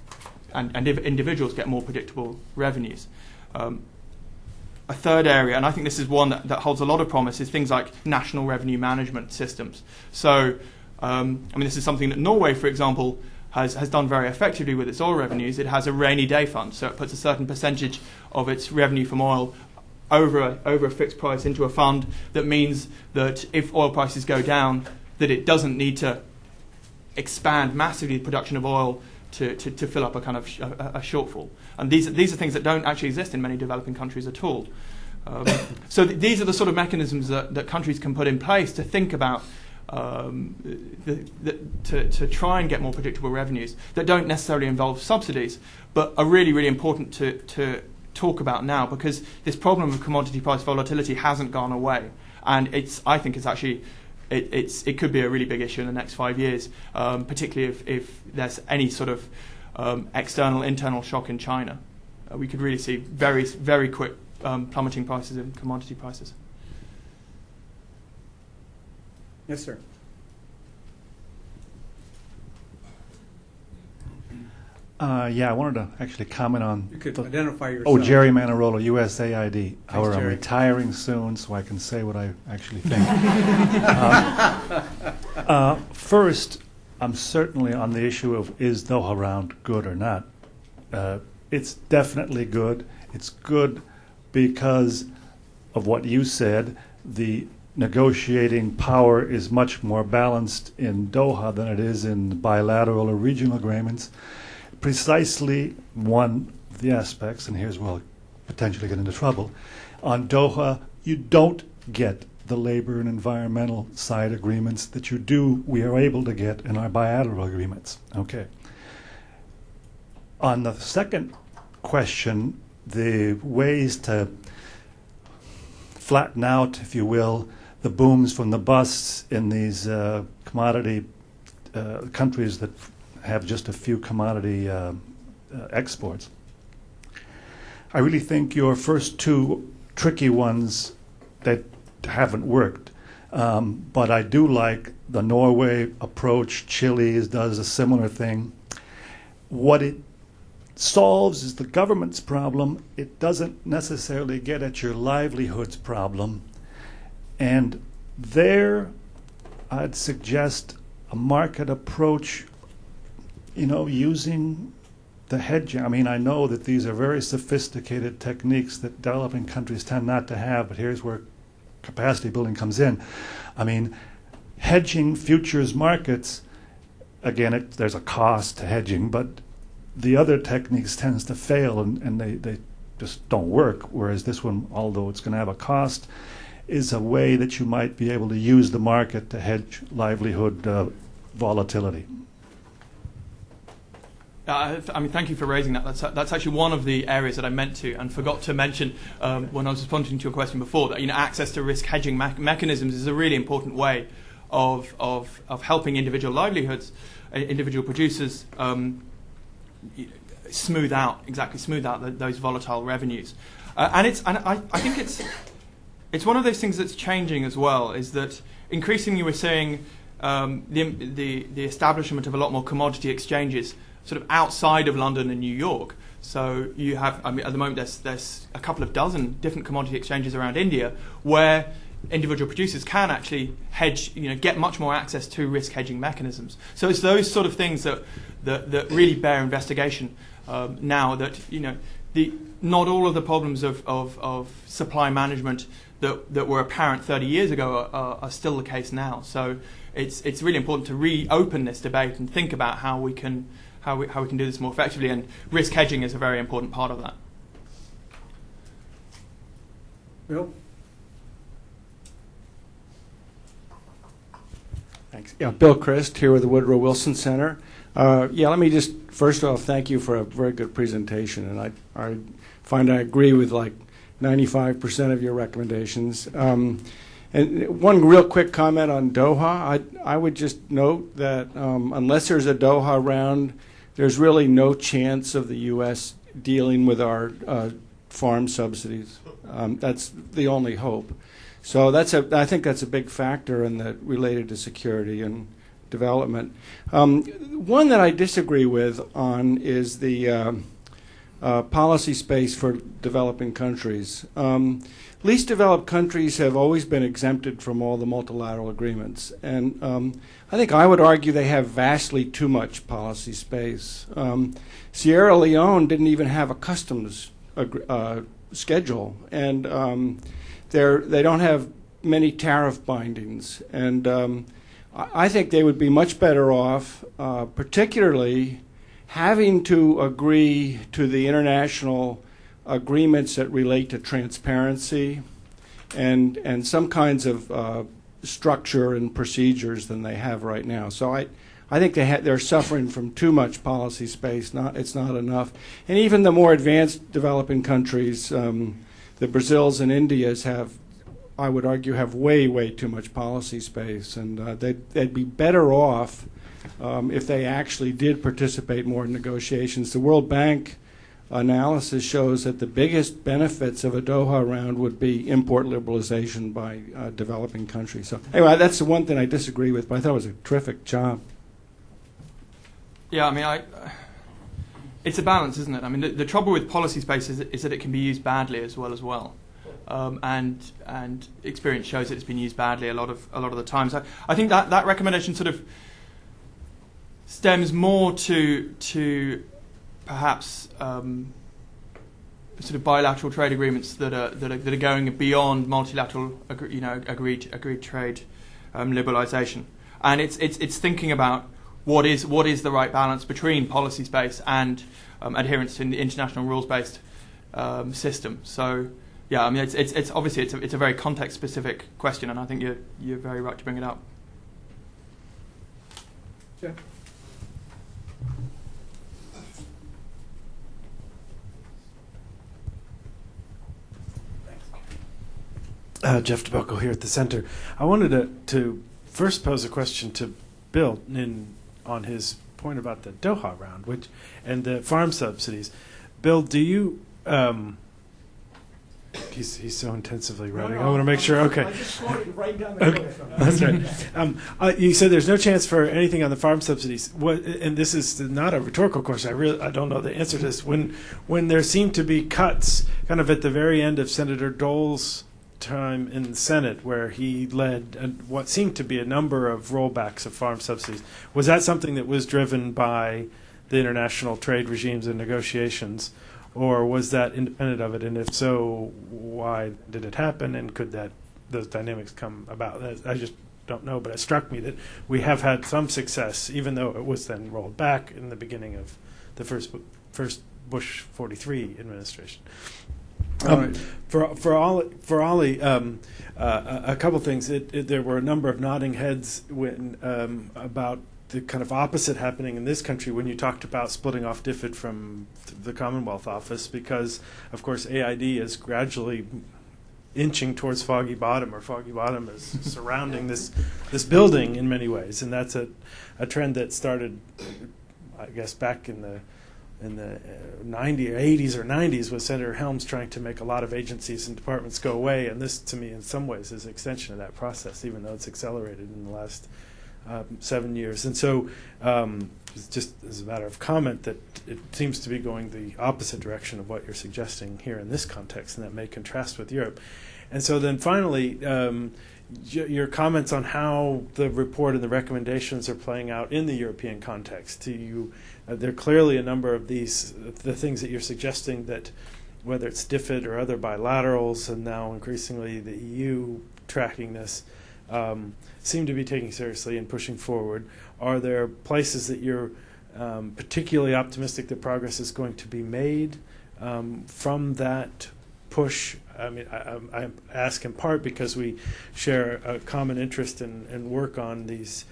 and individuals get more predictable revenues? A third area, and I think this is one that holds a lot of promise, is things like national revenue management systems. So, this is something that Norway, for example, has done very effectively with its oil revenues. It has a rainy day fund, so it puts a certain percentage of its revenue from oil over a fixed price into a fund that means that if oil prices go down, that it doesn't need to expand massively the production of oil to fill up a kind of a shortfall. And these are things that don't actually exist in many developing countries at all. So these are the sort of mechanisms that countries can put in place to think about to try and get more predictable revenues that don't necessarily involve subsidies, but are really, really important to talk about now, because this problem of commodity price volatility hasn't gone away, and I think it's actually it could be a really big issue in the next 5 years, particularly if there's any sort of internal shock in China. We could really see very, very quick plummeting prices in commodity prices. Yes, sir. I wanted to actually comment on... You could identify yourself. Jerry Manarola, USAID. However, I'm Jerry. Retiring soon, so I can say what I actually think. First, I'm certainly on the issue of is Doha Round good or not. It's definitely good. It's good because of what you said. The negotiating power is much more balanced in Doha than it is in bilateral or regional agreements. Precisely one of the aspects, and here's where I'll potentially get into trouble, on Doha, you don't get the labor and environmental side agreements that we are able to get in our bilateral agreements. Okay. On the second question, the ways to flatten out, if you will, the booms from the busts in these commodity countries that have just a few commodity exports. I really think your first two tricky ones that haven't worked, but I do like the Norway approach. Chile does a similar thing. What it solves is the government's problem. It doesn't necessarily get at your livelihoods problem. And there, I'd suggest a market approach, using the hedging. I know that these are very sophisticated techniques that developing countries tend not to have, but here's where capacity building comes in. Hedging futures markets, again, there's a cost to hedging, but the other techniques tends to fail and they just don't work, whereas this one, although it's going to have a cost, is a way that you might be able to use the market to hedge livelihood volatility. Thank you for raising that. That's actually one of the areas that I meant to and forgot to mention when I was responding to your question before. That access to risk hedging mechanisms is a really important way of helping individual livelihoods, individual producers smooth out those volatile revenues. I think it's one of those things that's changing as well. Is that increasingly we're seeing the establishment of a lot more commodity exchanges sort of outside of London and New York. So you have, at the moment, there's a couple of dozen different commodity exchanges around India where individual producers can actually hedge, get much more access to risk hedging mechanisms. So it's those sort of things that really bear investigation now. That not all of the problems of supply management that were apparent 30 years ago are still the case now. So it's really important to reopen this debate and think about how we can do this more effectively, and risk hedging is a very important part of that. Bill? Thanks. Yeah, Bill Christ here with the Woodrow Wilson Center. Let me just first off thank you for a very good presentation, and I find I agree with like 95% of your recommendations. And one real quick comment on Doha. I would just note that unless there's a Doha round, there's really no chance of the U.S. dealing with our farm subsidies. That's the only hope. So I think that's a big factor in that related to security and development. One that I disagree with on is the policy space for developing countries. Least developed countries have always been exempted from all the multilateral agreements, and I think I would argue they have vastly too much policy space. Sierra Leone didn't even have a customs schedule, and they don't have many tariff bindings, and I think they would be much better off, particularly having to agree to the international agreements that relate to transparency and some kinds of structure and procedures than they have right now. So I think they're suffering from too much policy space. It's not enough. And even the more advanced developing countries, the Brazils and Indias I would argue, have way, way too much policy space. And they'd be better off if they actually did participate more in negotiations. The World Bank analysis shows that the biggest benefits of a Doha round would be import liberalization by developing countries. So anyway, that's the one thing I disagree with, but I thought it was a terrific job. Yeah, I mean, it's a balance, isn't it? I mean, the trouble with policy space is that it can be used badly as well. And experience shows that it's been used badly a lot of the time. So I think that recommendation sort of stems more to perhaps sort of bilateral trade agreements that are going beyond multilateral agreed trade liberalisation, and it's thinking about what is the right balance between policy space and adherence to the international rules-based system. So yeah, I mean it's obviously it's a very context-specific question, and I think you're very right to bring it up. Jeff? Jeff DeBelko here at the center. I wanted to first pose a question to Bill on his point about the Doha round, and the farm subsidies. Bill, do you? He's so intensively writing. I want to make sure. Okay. I just quoted right down the middle from That's right. You said there's no chance for anything on the farm subsidies. And this is not a rhetorical question. I don't know the answer to this. When there seemed to be cuts, kind of at the very end of Senator Dole's time in the Senate, where he led what seemed to be a number of rollbacks of farm subsidies, was that something that was driven by the international trade regimes and negotiations, or was that independent of it? And if so, why did it happen? And could those dynamics come about? I just don't know, but it struck me that we have had some success, even though it was then rolled back in the beginning of the first Bush 43 administration. For Oli, a couple things. There were a number of nodding heads about the kind of opposite happening in this country when you talked about splitting off DFID from the Commonwealth Office, because, of course, AID is gradually inching towards Foggy Bottom, or Foggy Bottom is surrounding this building in many ways, and that's a trend that started, I guess, back in the 80s or 90s with Senator Helms trying to make a lot of agencies and departments go away, and this, to me, in some ways, is an extension of that process, even though it's accelerated in the last 7 years. And so just as a matter of comment, that it seems to be going the opposite direction of what you're suggesting here in this context, and that may contrast with Europe. And so then finally, your comments on how the report and the recommendations are playing out in the European context. There are clearly a number of the things that you're suggesting, that whether it's DFID or other bilaterals, and now increasingly the EU tracking this, seem to be taking seriously and pushing forward. Are there places that you're particularly optimistic that progress is going to be made from that push? I mean, I ask in part because we share a common interest in work on these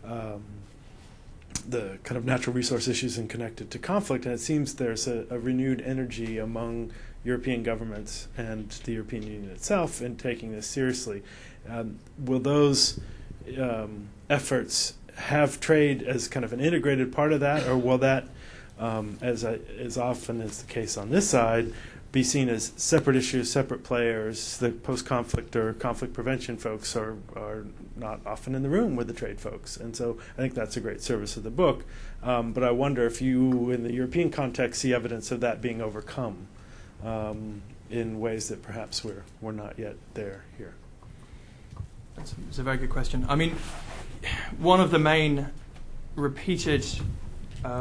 the kind of natural resource issues and connected to conflict, and it seems there's a renewed energy among European governments and the European Union itself in taking this seriously. Will those efforts have trade as kind of an integrated part of that, or will that, as often is the case on this side, be seen as separate issues, separate players? The post-conflict or conflict prevention folks are not often in the room with the trade folks. And so I think that's a great service of the book. But I wonder if you, in the European context, see evidence of that being overcome in ways that perhaps we're not yet there here. That's a very good question. I mean, one of the main repeated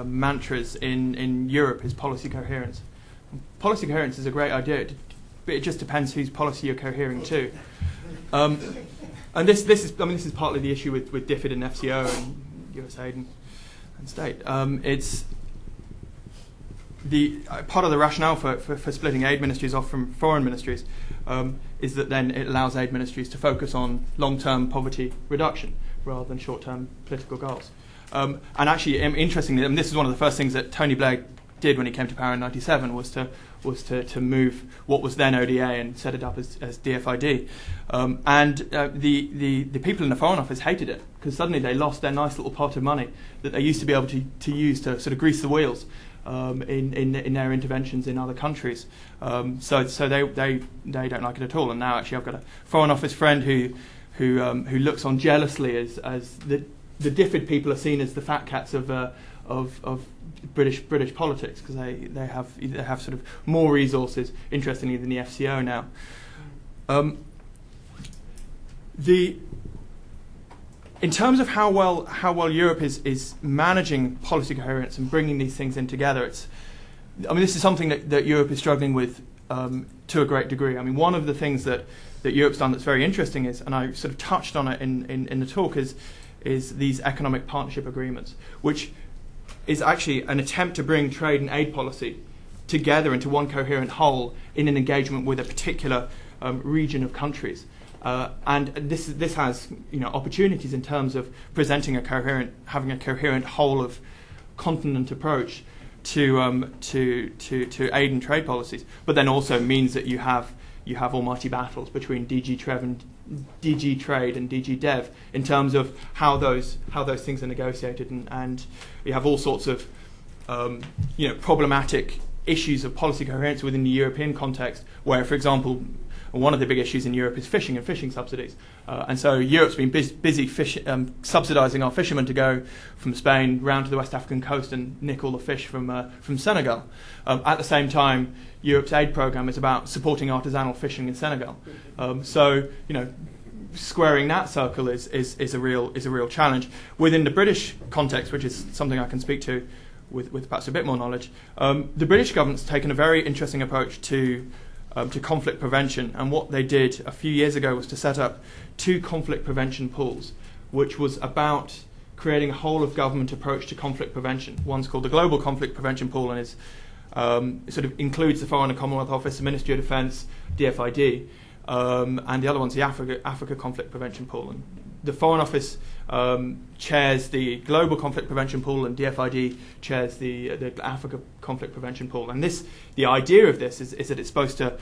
mantras in Europe is policy coherence. Policy coherence is a great idea, but it just depends whose policy you're cohering to. And this is partly the issue with DFID and FCO and USAID and state. It's the part of the rationale for splitting aid ministries off from foreign ministries is that then it allows aid ministries to focus on long-term poverty reduction rather than short-term political goals. And actually, interestingly, and this is one of the first things that Tony Blair did when he came to power in '97 was to move what was then ODA and set it up as DFID. And the people in the Foreign Office hated it because suddenly they lost their nice little pot of money that they used to be able to use to sort of grease the wheels in their interventions in other countries. So they don't like it at all. And now actually I've got a Foreign Office friend who looks on jealously as the DFID people are seen as the fat cats of British politics because they have sort of more resources, interestingly, than the FCO now. In terms of how well Europe is managing policy coherence and bringing these things in together, this is something that Europe is struggling with to a great degree. I mean, one of the things that Europe's done that's very interesting is, and I sort of touched on it in the talk, is these economic partnership agreements, which is actually an attempt to bring trade and aid policy together into one coherent whole in an engagement with a particular region of countries. And this has opportunities in terms of presenting having a coherent whole of continent approach to aid and trade policies, but then also means that you have almighty battles between DG Trev and DG Trade and DG Dev in terms of how those things are negotiated, and you have all sorts of problematic issues of policy coherence within the European context, where, for example, one of the big issues in Europe is fishing and fishing subsidies. And so Europe's been busy subsidising our fishermen to go from Spain round to the West African coast and nick all the fish from Senegal. At the same time, Europe's aid programme is about supporting artisanal fishing in Senegal. So squaring that circle is a real challenge. Within the British context, which is something I can speak to with perhaps a bit more knowledge, the British government's taken a very interesting approach to conflict prevention, and what they did a few years ago was to set up 2 conflict prevention pools, which was about creating a whole of government approach to conflict prevention. One's called the Global Conflict Prevention Pool, and is sort of includes the Foreign and Commonwealth Office, the Ministry of Defence, DFID, and the other one's the Africa Conflict Prevention Pool. And the Foreign Office chairs the Global Conflict Prevention Pool, and DFID chairs the Africa Conflict Prevention Pool. And the idea of this is that it's supposed to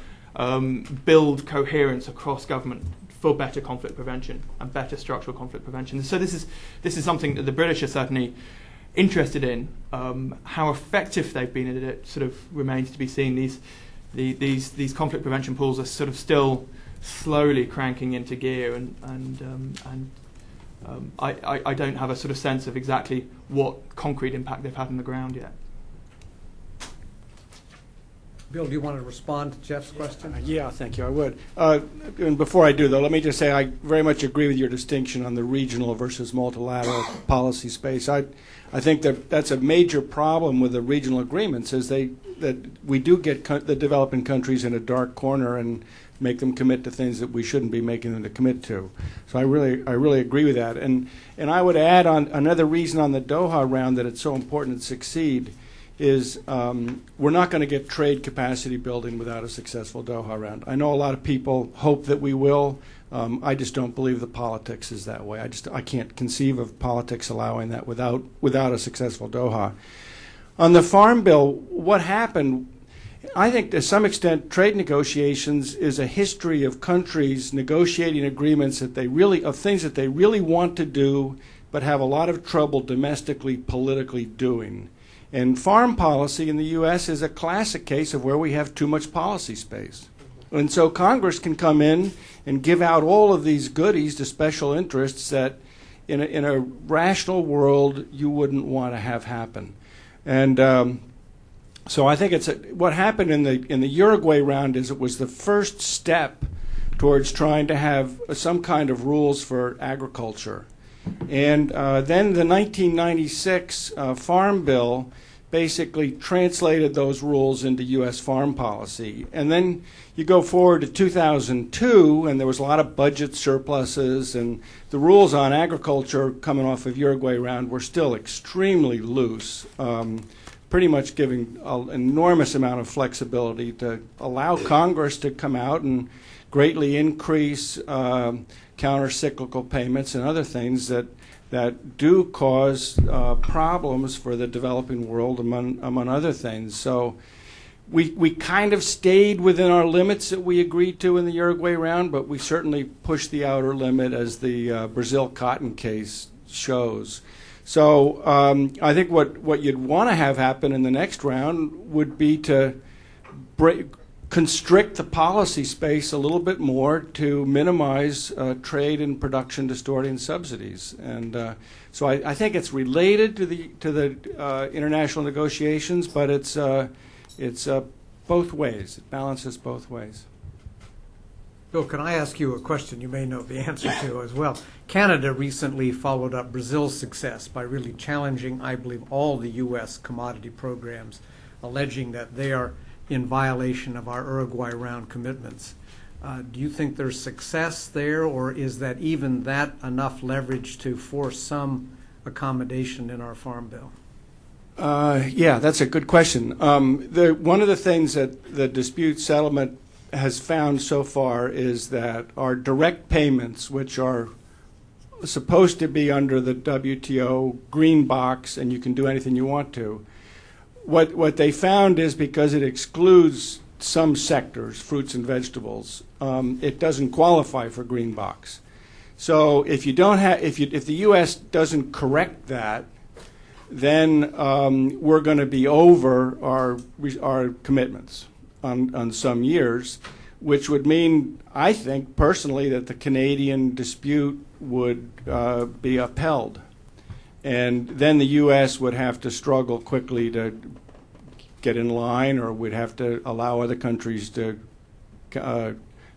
build coherence across government for better conflict prevention and better structural conflict prevention. So this is something that the British are certainly interested in. How effective they've been at it sort of remains to be seen. These conflict prevention pools are sort of still slowly cranking into gear, and I don't have a sort of sense of exactly what concrete impact they've had on the ground yet. Bill, do you want to respond to Jeff's question? Yeah, thank you. I would. And before I do, though, let me just say I very much agree with your distinction on the regional versus multilateral policy space. I think that's a major problem with the regional agreements, is that we do get the developing countries in a dark corner and make them commit to things that we shouldn't be making them to commit to. So I really agree with that. And I would add on another reason on the Doha round that it's so important to succeed is we're not going to get trade capacity building without a successful Doha round. I know a lot of people hope that we will. I just don't believe the politics is that way. I can't conceive of politics allowing that without a successful Doha. On the Farm Bill, what happened, I think to some extent trade negotiations is a history of countries negotiating agreements of things that they really want to do but have a lot of trouble domestically, politically doing. And farm policy in the U.S. is a classic case of where we have too much policy space. And so Congress can come in and give out all of these goodies to special interests that in a rational world you wouldn't want to have happen. And so I think what happened in the Uruguay round is it was the first step towards trying to have some kind of rules for agriculture. And then the 1996 Farm Bill basically translated those rules into U.S. farm policy. And then you go forward to 2002, and there was a lot of budget surpluses, and the rules on agriculture coming off of Uruguay round were still extremely loose, pretty much giving an enormous amount of flexibility to allow Congress to come out and greatly increase counter-cyclical payments and other things that do cause problems for the developing world, among other things. So we kind of stayed within our limits that we agreed to in the Uruguay round, but we certainly pushed the outer limit, as the Brazil cotton case shows. So I think what you'd want to have happen in the next round would be to constrict the policy space a little bit more to minimize trade and production distorting subsidies. And so I think it's related to the international negotiations, but it's both ways. It balances both ways. Bill, can I ask you a question you may know the answer to as well? Canada recently followed up Brazil's success by really challenging, I believe, all the U.S. commodity programs, alleging that they are in violation of our Uruguay round commitments. Do you think there's success there, or is that even that enough leverage to force some accommodation in our Farm Bill? Yeah, that's a good question. One of the things that the dispute settlement has found so far is that our direct payments, which are supposed to be under the WTO green box and you can do anything you want to, what they found is because it excludes some sectors, fruits and vegetables, it doesn't qualify for green box. So if you don't have, if the U.S. doesn't correct that, then we're going to be over our commitments on some years, which would mean, I think personally, that the Canadian dispute would be upheld. And then the U.S. would have to struggle quickly to get in line, or would have to allow other countries to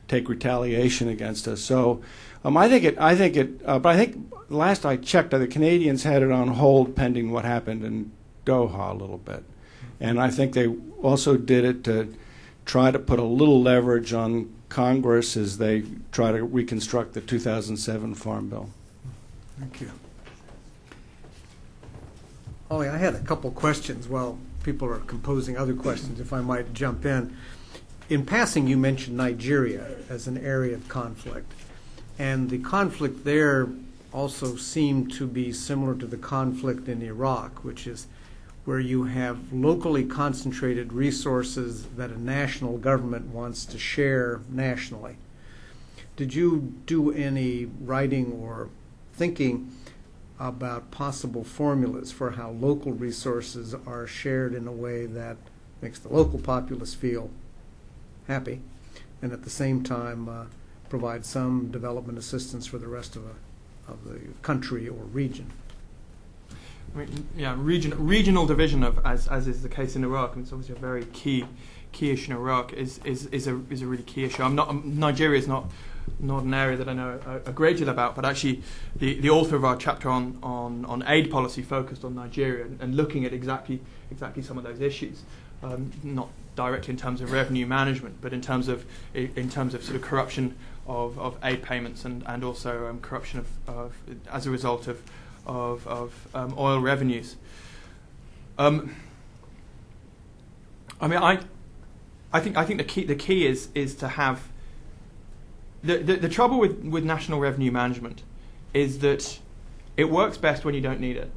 take retaliation against us. So but I think last I checked, the Canadians had it on hold pending what happened in Doha a little bit. And I think they also did it to try to put a little leverage on Congress as they try to reconstruct the 2007 Farm Bill. Thank you. Oli, I had a couple questions while people are composing other questions, if I might jump in. In passing, you mentioned Nigeria as an area of conflict. And the conflict there also seemed to be similar to the conflict in Iraq, which is where you have locally concentrated resources that a national government wants to share nationally. Did you do any writing or thinking about possible formulas for how local resources are shared in a way that makes the local populace feel happy and at the same time provide some development assistance for the rest of the country or region? I mean, yeah, regional division of as is the case in Iraq, and it's obviously a very key issue in Iraq is a really key issue. Nigeria is not an area that I know a great deal about, but actually the author of our chapter on aid policy focused on Nigeria and looking at exactly some of those issues, not directly in terms of revenue management, but in terms of sort of corruption of aid payments and also corruption of as a result of oil revenues. I mean, I think the key is to have the trouble with national revenue management is that it works best when you don't need it.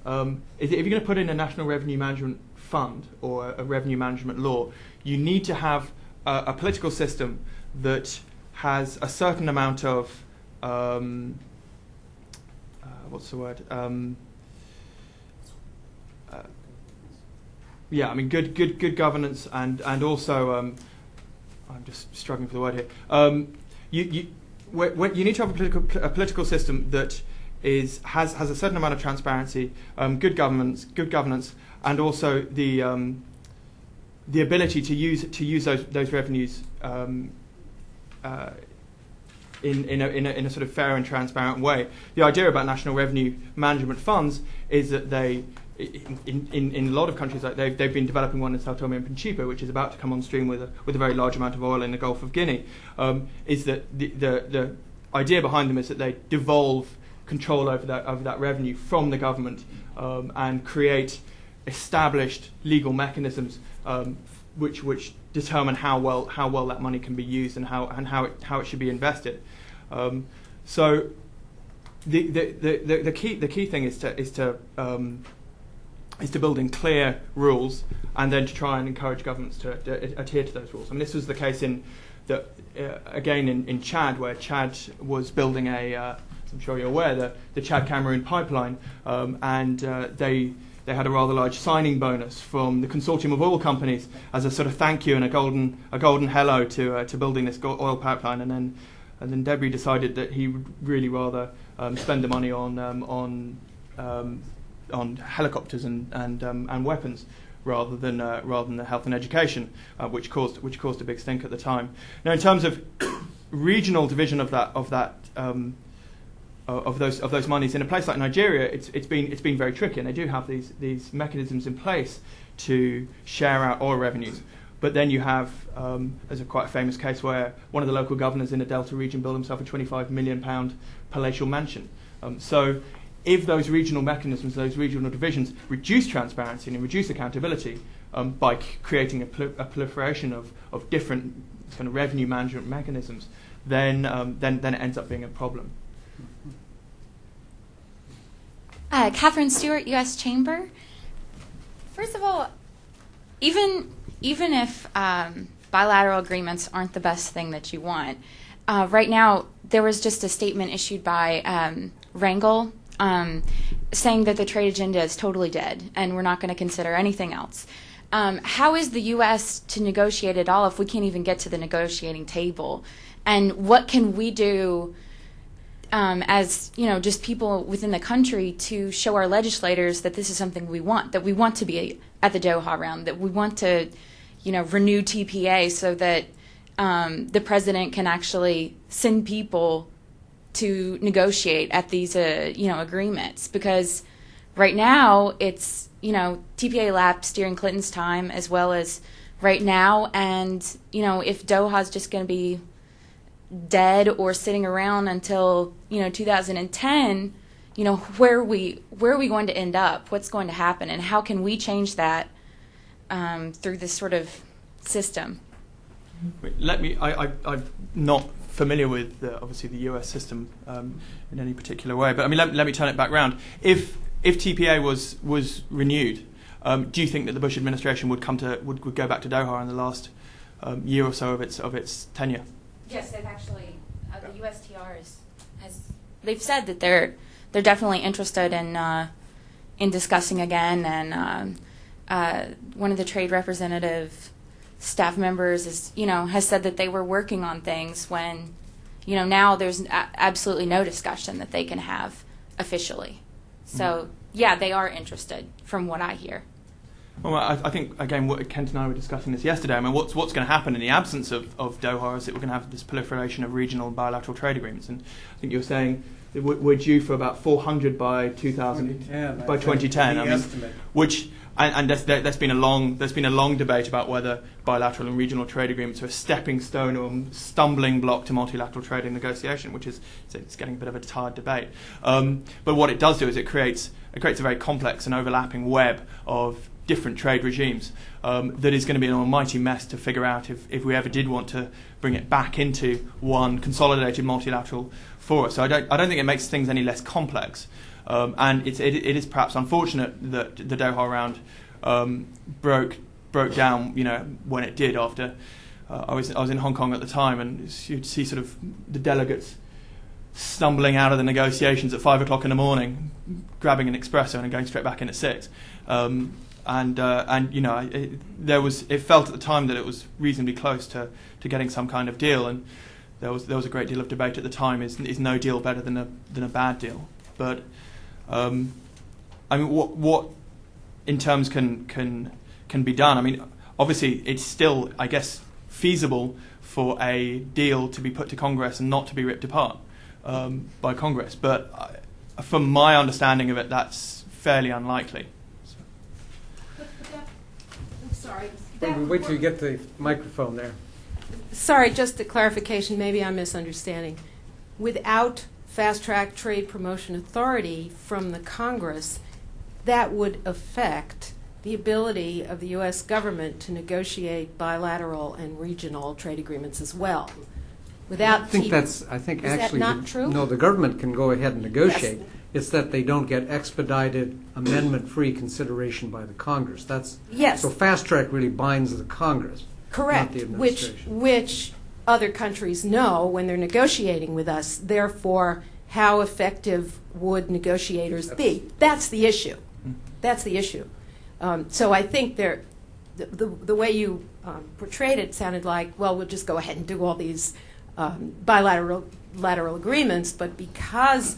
If you're going to put in a national revenue management fund or a revenue management law, you need to have a political system that has a certain amount of what's the word? Yeah, I mean, good governance and also I'm just struggling for the word here. You need to have a political system that has a certain amount of transparency, good governance, and also the ability to use those revenues in a sort of fair and transparent way. The idea about national revenue management funds is that they, in a lot of countries, like they've been developing one in Sao Tome and Principe, which is about to come on stream with a very large amount of oil in the Gulf of Guinea. Is that the idea behind them is that they devolve control over that revenue from the government and create established legal mechanisms which determine how well that money can be used and how it should be invested. So the key thing is to build in clear rules and then to try and encourage governments to adhere to those rules. I mean, this was the case in Chad, where Chad was building as I'm sure you're aware, the Chad-Cameroon pipeline, and they had a rather large signing bonus from the consortium of oil companies as a sort of thank you and a golden hello to building this oil pipeline, and then Debry decided that he would really rather spend the money on helicopters and weapons rather than the health and education, which caused a big stink at the time. Now, in terms of regional division of those monies in a place like Nigeria, it's been very tricky, and they do have these mechanisms in place to share out oil revenues. But then you have there's a quite famous case where one of the local governors in the Delta region built himself a £25 million palatial mansion. So if those regional mechanisms, those regional divisions reduce transparency and reduce accountability by creating a proliferation of different kind of revenue management mechanisms, then it ends up being a problem. Catherine Stewart, U.S. Chamber. First of all, even if bilateral agreements aren't the best thing that you want, right now there was just a statement issued by Rangel saying that the trade agenda is totally dead and we're not going to consider anything else. How is the U.S. to negotiate at all if we can't even get to the negotiating table? And what can we do as just people within the country to show our legislators that this is something we want, that we want to be at the Doha round, that we want to renew TPA so that the president can actually send people to negotiate at these agreements? Because right now it's TPA lapsed during Clinton's time as well as right now, and if Doha's just going to be dead or sitting around until 2010, where are we going to end up? What's going to happen, and how can we change that through this sort of system? I'm not familiar with obviously the US system in any particular way, but I mean let me turn it back round. If TPA was renewed, do you think that the Bush administration would go back to Doha in the last year or so of its tenure? Yes, they've actually the USTR they've said that they're definitely interested in discussing again, and one of the trade representative staff members has said that they were working on things when now there's absolutely no discussion that they can have officially. So yeah, they are interested from what I hear. Well, I think, again, what Kent and I were discussing this yesterday. I mean, what's going to happen in the absence of Doha is that we're going to have this proliferation of regional and bilateral trade agreements. And I think you were saying that we're due for about 400 by 2010. By 2010, I mean, which and there's been a long debate about whether bilateral and regional trade agreements are a stepping stone or a stumbling block to multilateral trade and negotiation, which is it's getting a bit of a tired debate. But what it does do is it creates a very complex and overlapping web of different trade regimes, that is going to be an almighty mess to figure out if we ever did want to bring it back into one consolidated multilateral forum. So I don't think it makes things any less complex. And it is perhaps unfortunate that the Doha round broke down, when it did. After I was in Hong Kong at the time, and you'd see sort of the delegates stumbling out of the negotiations at 5 o'clock in the morning, grabbing an espresso and going straight back in at 6. It felt at the time that it was reasonably close to getting some kind of deal, and there was a great deal of debate at the time: is no deal better than a bad deal? But what in terms can be done? I mean, obviously it's still, I guess, feasible for a deal to be put to Congress and not to be ripped apart by Congress, but from my understanding of it, that's fairly unlikely. I'm sorry. Wait till you get the microphone there. Sorry, just a clarification. Maybe I'm misunderstanding. Without fast-track trade promotion authority from the Congress, that would affect the ability of the U.S. government to negotiate bilateral and regional trade agreements as well. Without I think is actually that not true? No, the government can go ahead and negotiate. Yes. It's that they don't get expedited, amendment-free consideration by the Congress. Yes. So fast track really binds the Congress, Correct, not the which administration. other countries know when they're negotiating with us. Therefore, how effective would negotiators be? That's the issue. That's the issue. So I think the way you portrayed it sounded like, well, we'll just go ahead and do all these bilateral agreements, but because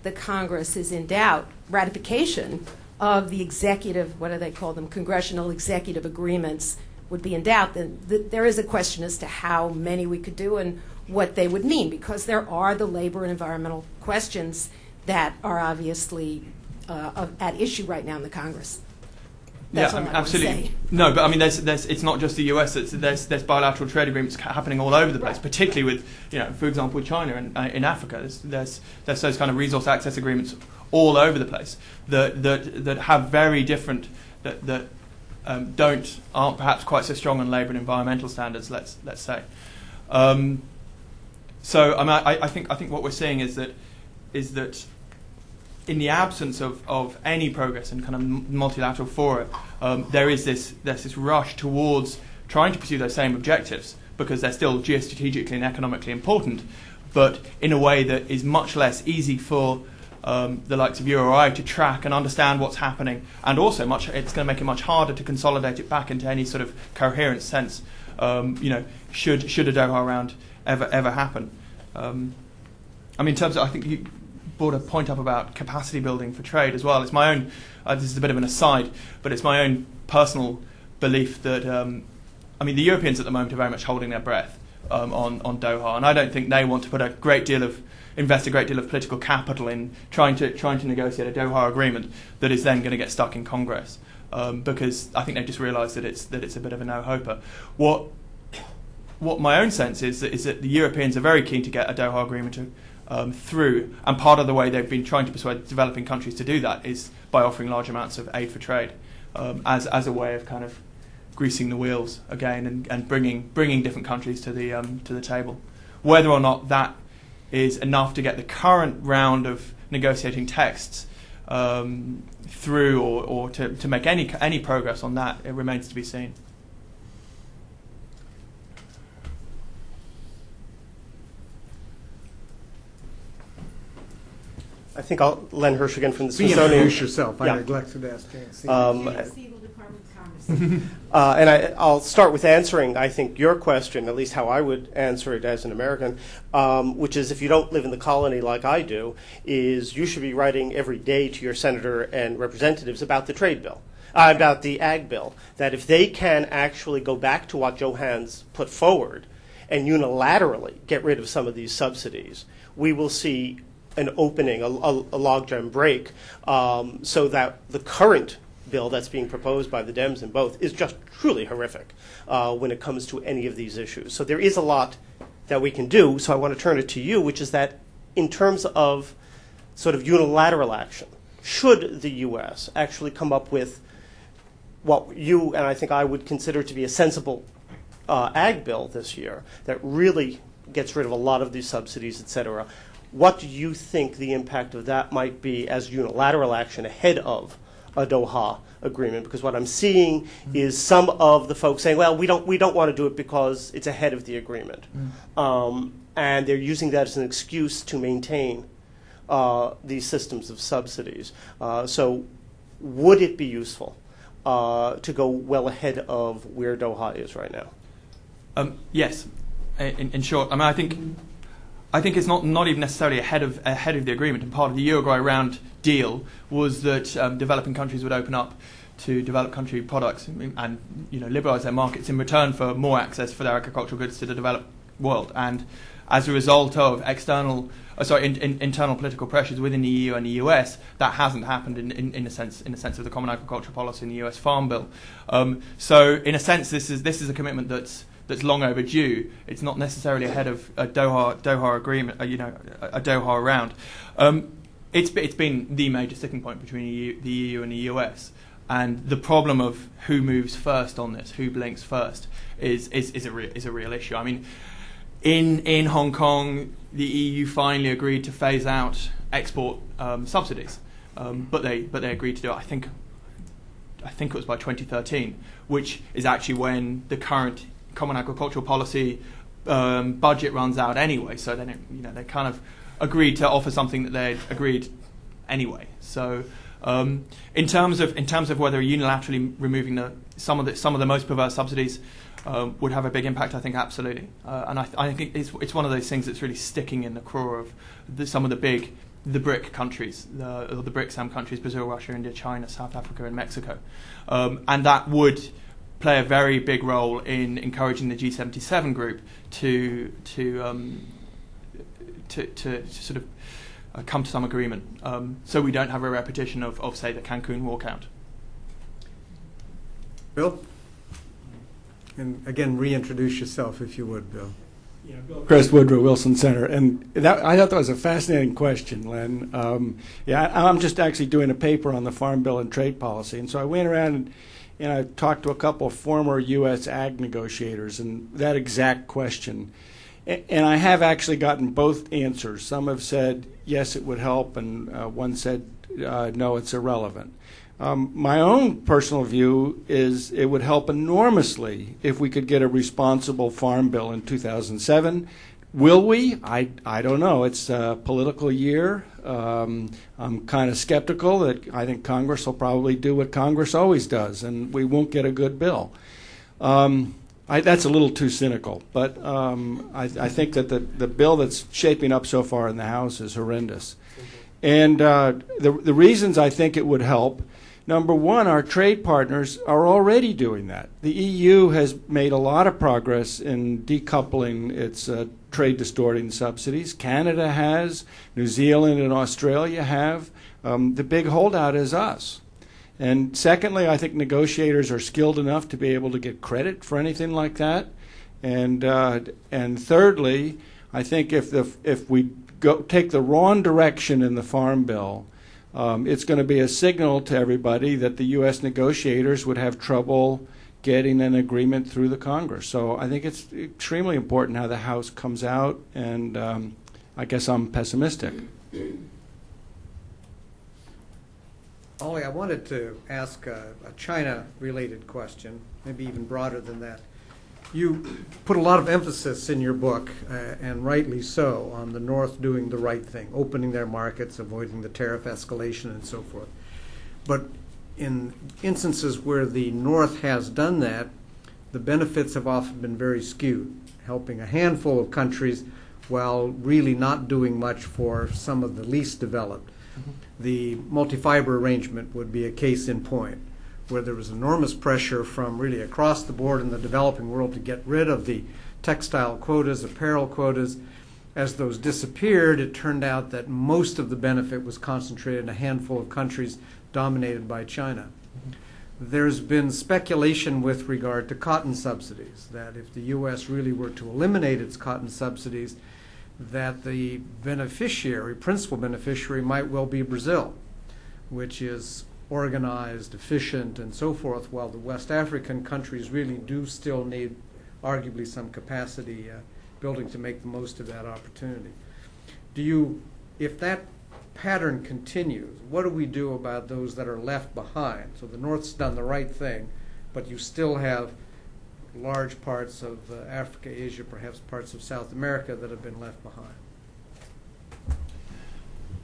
the Congress is in doubt, ratification of the executive, what do they call them, congressional executive agreements would be in doubt, then there is a question as to how many we could do and what they would mean, because there are the labor and environmental questions that are obviously at issue right now in the Congress. That's all I want to absolutely. say. No, but I mean, it's not just the US. There's bilateral trade agreements happening all over the place, Right. particularly with, for example, with China and in Africa. There's those kind of resource access agreements all over the place that have very different that aren't perhaps quite so strong on labour and environmental standards. Let's say. So I mean, I think what we're seeing is that in the absence of any progress in kind of multilateral fora, there's this rush towards trying to pursue those same objectives because they're still geostrategically and economically important, but in a way that is much less easy for the likes of you or I to track and understand what's happening, and also it's going to make it much harder to consolidate it back into any sort of coherent sense. Should a Doha round ever happen? I mean, in terms of, I think you brought a point up about capacity building for trade as well. It's my own, this is a bit of an aside, but it's my own personal belief that, the Europeans at the moment are very much holding their breath on Doha, and I don't think they want to invest a great deal of political capital in trying to negotiate a Doha agreement that is then going to get stuck in Congress, because I think they've just realised that it's a bit of a no-hoper. What my own sense is that the Europeans are very keen to get a Doha agreement through, and part of the way they've been trying to persuade developing countries to do that is by offering large amounts of aid for trade, as a way of kind of greasing the wheels again and bringing different countries to the table. Whether or not that is enough to get the current round of negotiating texts through, or to make any progress on that, it remains to be seen. I think I'll Len Hirsch again from the Smithsonian. Reintroduce yourself. Yeah. I neglected to ask you. And I'll start with answering, I think, your question, at least how I would answer it as an American, which is, if you don't live in the colony like I do, is you should be writing every day to your senator and representatives about the trade bill, about the ag bill, that if they can actually go back to what Johannes put forward and unilaterally get rid of some of these subsidies, we will see an opening, a logjam break, so that the current bill that's being proposed by the Dems in both is just truly horrific when it comes to any of these issues. So there is a lot that we can do. So I want to turn it to you, which is that in terms of sort of unilateral action, should the U.S. actually come up with what you and I think I would consider to be a sensible ag bill this year that really gets rid of a lot of these subsidies, et cetera. What do you think the impact of that might be as unilateral action ahead of a Doha agreement? Because what I'm seeing is some of the folks saying, well, we don't want to do it because it's ahead of the agreement. And they're using that as an excuse to maintain these systems of subsidies. So would it be useful to go well ahead of where Doha is right now? Yes. In short, I mean, I think it's not even necessarily ahead of the agreement. And part of the Uruguay round deal was that developing countries would open up to developed country products and liberalise their markets in return for more access for their agricultural goods to the developed world. And as a result of internal political pressures within the EU and the US, that hasn't happened in the sense of the Common Agricultural Policy and the US Farm Bill. So in a sense, this is a commitment that's long overdue. It's not necessarily ahead of a Doha agreement, a Doha round. It's been the major sticking point between the EU and the US, and the problem of who moves first on this, who blinks first, is a real issue. I mean, in Hong Kong, the EU finally agreed to phase out export subsidies, but they agreed to do it. I think it was by 2013, which is actually when the current Common Agricultural Policy budget runs out anyway. So then they kind of agreed to offer something that they'd agreed anyway. So in terms of whether unilaterally removing some of the most perverse subsidies would have a big impact, I think absolutely. And I think it's one of those things that's really sticking in the craw of some of the BRIC countries, the BRICS countries: Brazil, Russia, India, China, South Africa, and Mexico, and that would play a very big role in encouraging the G77 group to sort of come to some agreement, so we don't have a repetition of say, the Cancun walkout. Bill? And again, reintroduce yourself, if you would, Bill. Yeah, Bill Crest, Woodrow Wilson Center. And I thought that was a fascinating question, Len. I'm just actually doing a paper on the Farm Bill and trade policy. And so I went around and I talked to a couple of former U.S. ag negotiators and that exact question. And I have actually gotten both answers. Some have said, yes, it would help, and one said, no, it's irrelevant. My own personal view is it would help enormously if we could get a responsible farm bill in 2007. Will we? I don't know. It's a political year. I'm kind of skeptical that I think Congress will probably do what Congress always does, and we won't get a good bill. That's a little too cynical, but I think that the bill that's shaping up so far in the House is horrendous. And the reasons I think it would help: number one, our trade partners are already doing that. The EU has made a lot of progress in decoupling its trade distorting subsidies. Canada has, New Zealand and Australia have. The big holdout is us. And secondly, I think negotiators are skilled enough to be able to get credit for anything like that. And thirdly, I think if we take the wrong direction in the Farm Bill, it's going to be a signal to everybody that the U.S. negotiators would have trouble getting an agreement through the Congress. So I think it's extremely important how the House comes out, and I guess I'm pessimistic. Ollie, I wanted to ask a China-related question, maybe even broader than that. You put a lot of emphasis in your book, and rightly so, on the North doing the right thing, opening their markets, avoiding the tariff escalation, and so forth. But in instances where the North has done that, the benefits have often been very skewed, helping a handful of countries while really not doing much for some of the least developed. The multi-fiber arrangement would be a case in point, where there was enormous pressure from really across the board in the developing world to get rid of the textile quotas, apparel quotas. As those disappeared, it turned out that most of the benefit was concentrated in a handful of countries dominated by China. There's been speculation with regard to cotton subsidies, that if the U.S. really were to eliminate its cotton subsidies, that the principal beneficiary might well be Brazil, which is organized, efficient, and so forth, while the West African countries really do still need arguably some capacity building to make the most of that opportunity. If that pattern continues, what do we do about those that are left behind? So the North's done the right thing, but you still have large parts of Africa, Asia, perhaps parts of South America that have been left behind.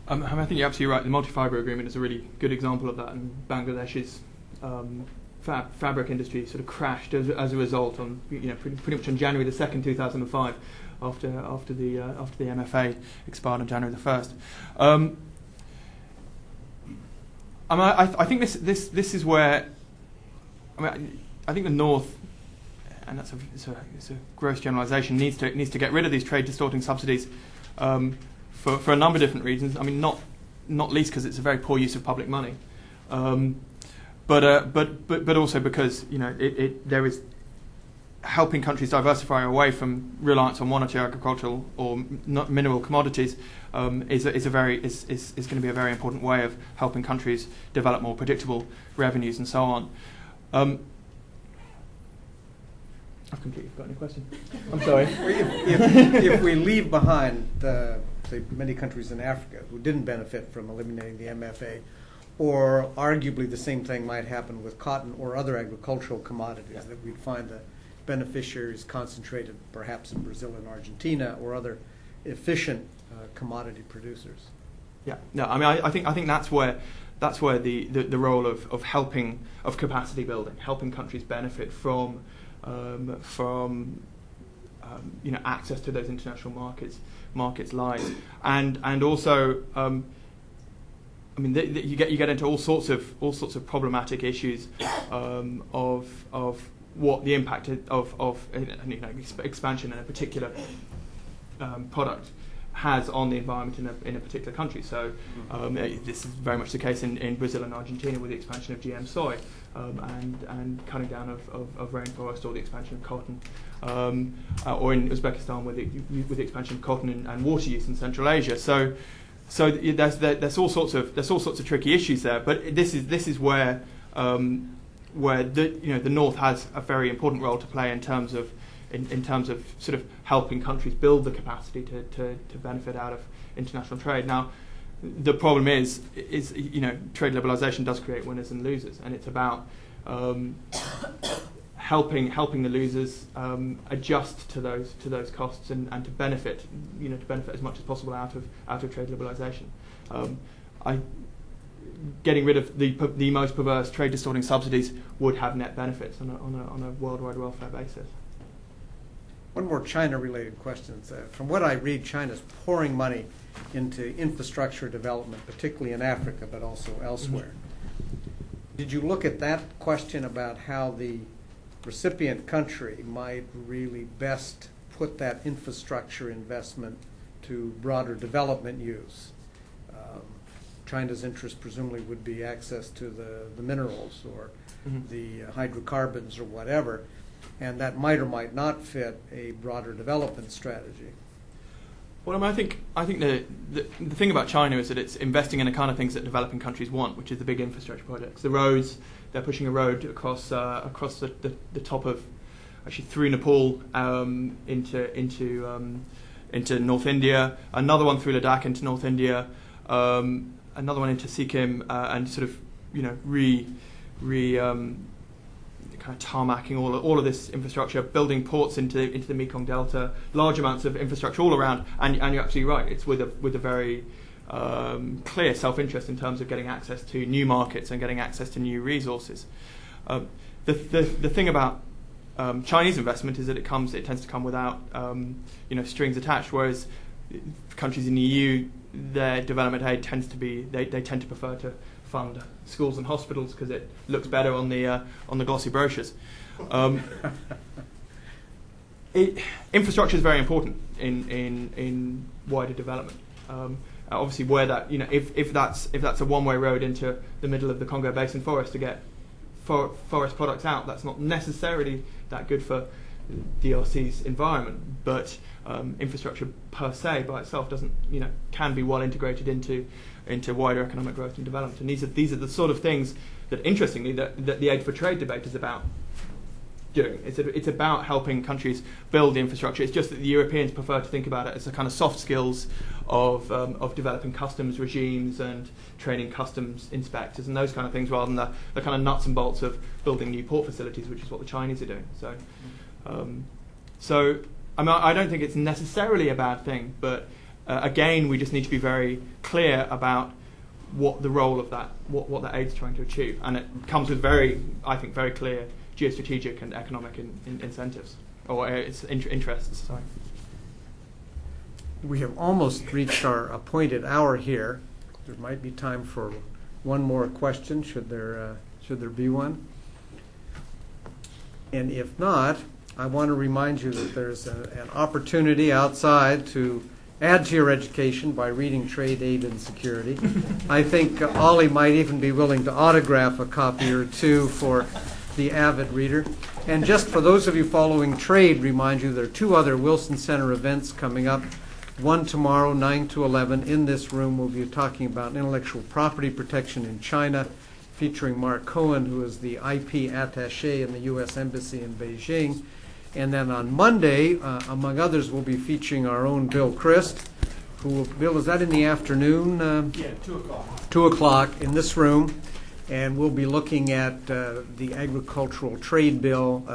I think you're absolutely right. The multi-fiber agreement is a really good example of that, and Bangladesh's fabric industry sort of crashed as a result on pretty much on January the 2nd, 2005, after the MFA expired on January the 1st. I think this is where I think the North, and it's a gross generalisation, needs to get rid of these trade distorting subsidies for a number of different reasons. I mean, not least because it's a very poor use of public money, but also because there is helping countries diversify away from reliance on one or two agricultural or mineral commodities is going to be a very important way of helping countries develop more predictable revenues and so on. I've completely forgotten your question. I'm sorry. If we leave behind say many countries in Africa who didn't benefit from eliminating the MFA, or arguably the same thing might happen with cotton or other agricultural commodities, that we'd find the beneficiaries concentrated perhaps in Brazil and Argentina or other efficient commodity producers. Yeah, no, I mean, I think that's where the role of capacity building, helping countries benefit from access to those international markets lies, and also I mean you get into all sorts of problematic issues of what the impact of expansion in a particular product has on the environment in a particular country. So this is very much the case in Brazil and Argentina with the expansion of GM soy and cutting down of rainforest, or the expansion of cotton, or in Uzbekistan with the expansion of cotton and water use in Central Asia. So there's all sorts of tricky issues there. But this is where the North has a very important role to play in terms of sort of helping countries build the capacity to benefit out of international trade. Now, the problem is trade liberalisation does create winners and losers, and it's about helping the losers adjust to those costs and to benefit as much as possible out of trade liberalisation. Getting rid of the most perverse trade distorting subsidies would have net benefits on a worldwide welfare basis. One more China-related question. From what I read, China's pouring money into infrastructure development, particularly in Africa, but also elsewhere. Mm-hmm. Did you look at that question about how the recipient country might really best put that infrastructure investment to broader development use? China's interest presumably would be access to the minerals or the hydrocarbons or whatever, and that might or might not fit a broader development strategy. Well, I mean, I think the thing about China is that it's investing in the kind of things that developing countries want, which is the big infrastructure projects. The roads, they're pushing a road across the top of, actually through Nepal into North India, another one through Ladakh into North India, another one into Sikkim, and sort of kind of tarmacking all of this infrastructure, building ports into the Mekong Delta, large amounts of infrastructure all around, and you're absolutely right. It's with a very clear self-interest in terms of getting access to new markets and getting access to new resources. The thing about Chinese investment is that it tends to come without strings attached, whereas countries in the EU, their development aid tends to be they tend to prefer to fund schools and hospitals because it looks better on the glossy brochures. Infrastructure is very important in wider development. Obviously, where that if that's a one-way road into the middle of the Congo Basin forest to get forest products out, that's not necessarily that good for DRC's environment, but infrastructure per se by itself doesn't, can be well integrated into wider economic growth and development. And these are the sort of things that, interestingly, that the Aid for Trade debate is about doing. It's about helping countries build the infrastructure. It's just that the Europeans prefer to think about it as the kind of soft skills of developing customs regimes and training customs inspectors and those kind of things, rather than the kind of nuts and bolts of building new port facilities, which is what the Chinese are doing. So I don't think it's necessarily a bad thing, but again, we just need to be very clear about what the role of that, what that aid's trying to achieve, and it comes with very clear geostrategic and economic incentives, or interests. Sorry. We have almost reached our appointed hour here. There might be time for one more question, should there be one. And if not, I want to remind you that there's an opportunity outside to add to your education by reading Trade, Aid, and Security. I think Oli might even be willing to autograph a copy or two for the avid reader. And just for those of you following trade, remind you there are two other Wilson Center events coming up. One tomorrow, 9 to 11, in this room. We'll be talking about intellectual property protection in China, featuring Mark Cohen, who is the IP attaché in the U.S. Embassy in Beijing. And then on Monday, among others, we'll be featuring our own Bill Christ, who will, Bill, is that in the afternoon? Yeah, 2 o'clock. 2 o'clock in this room. And we'll be looking at the agricultural trade bill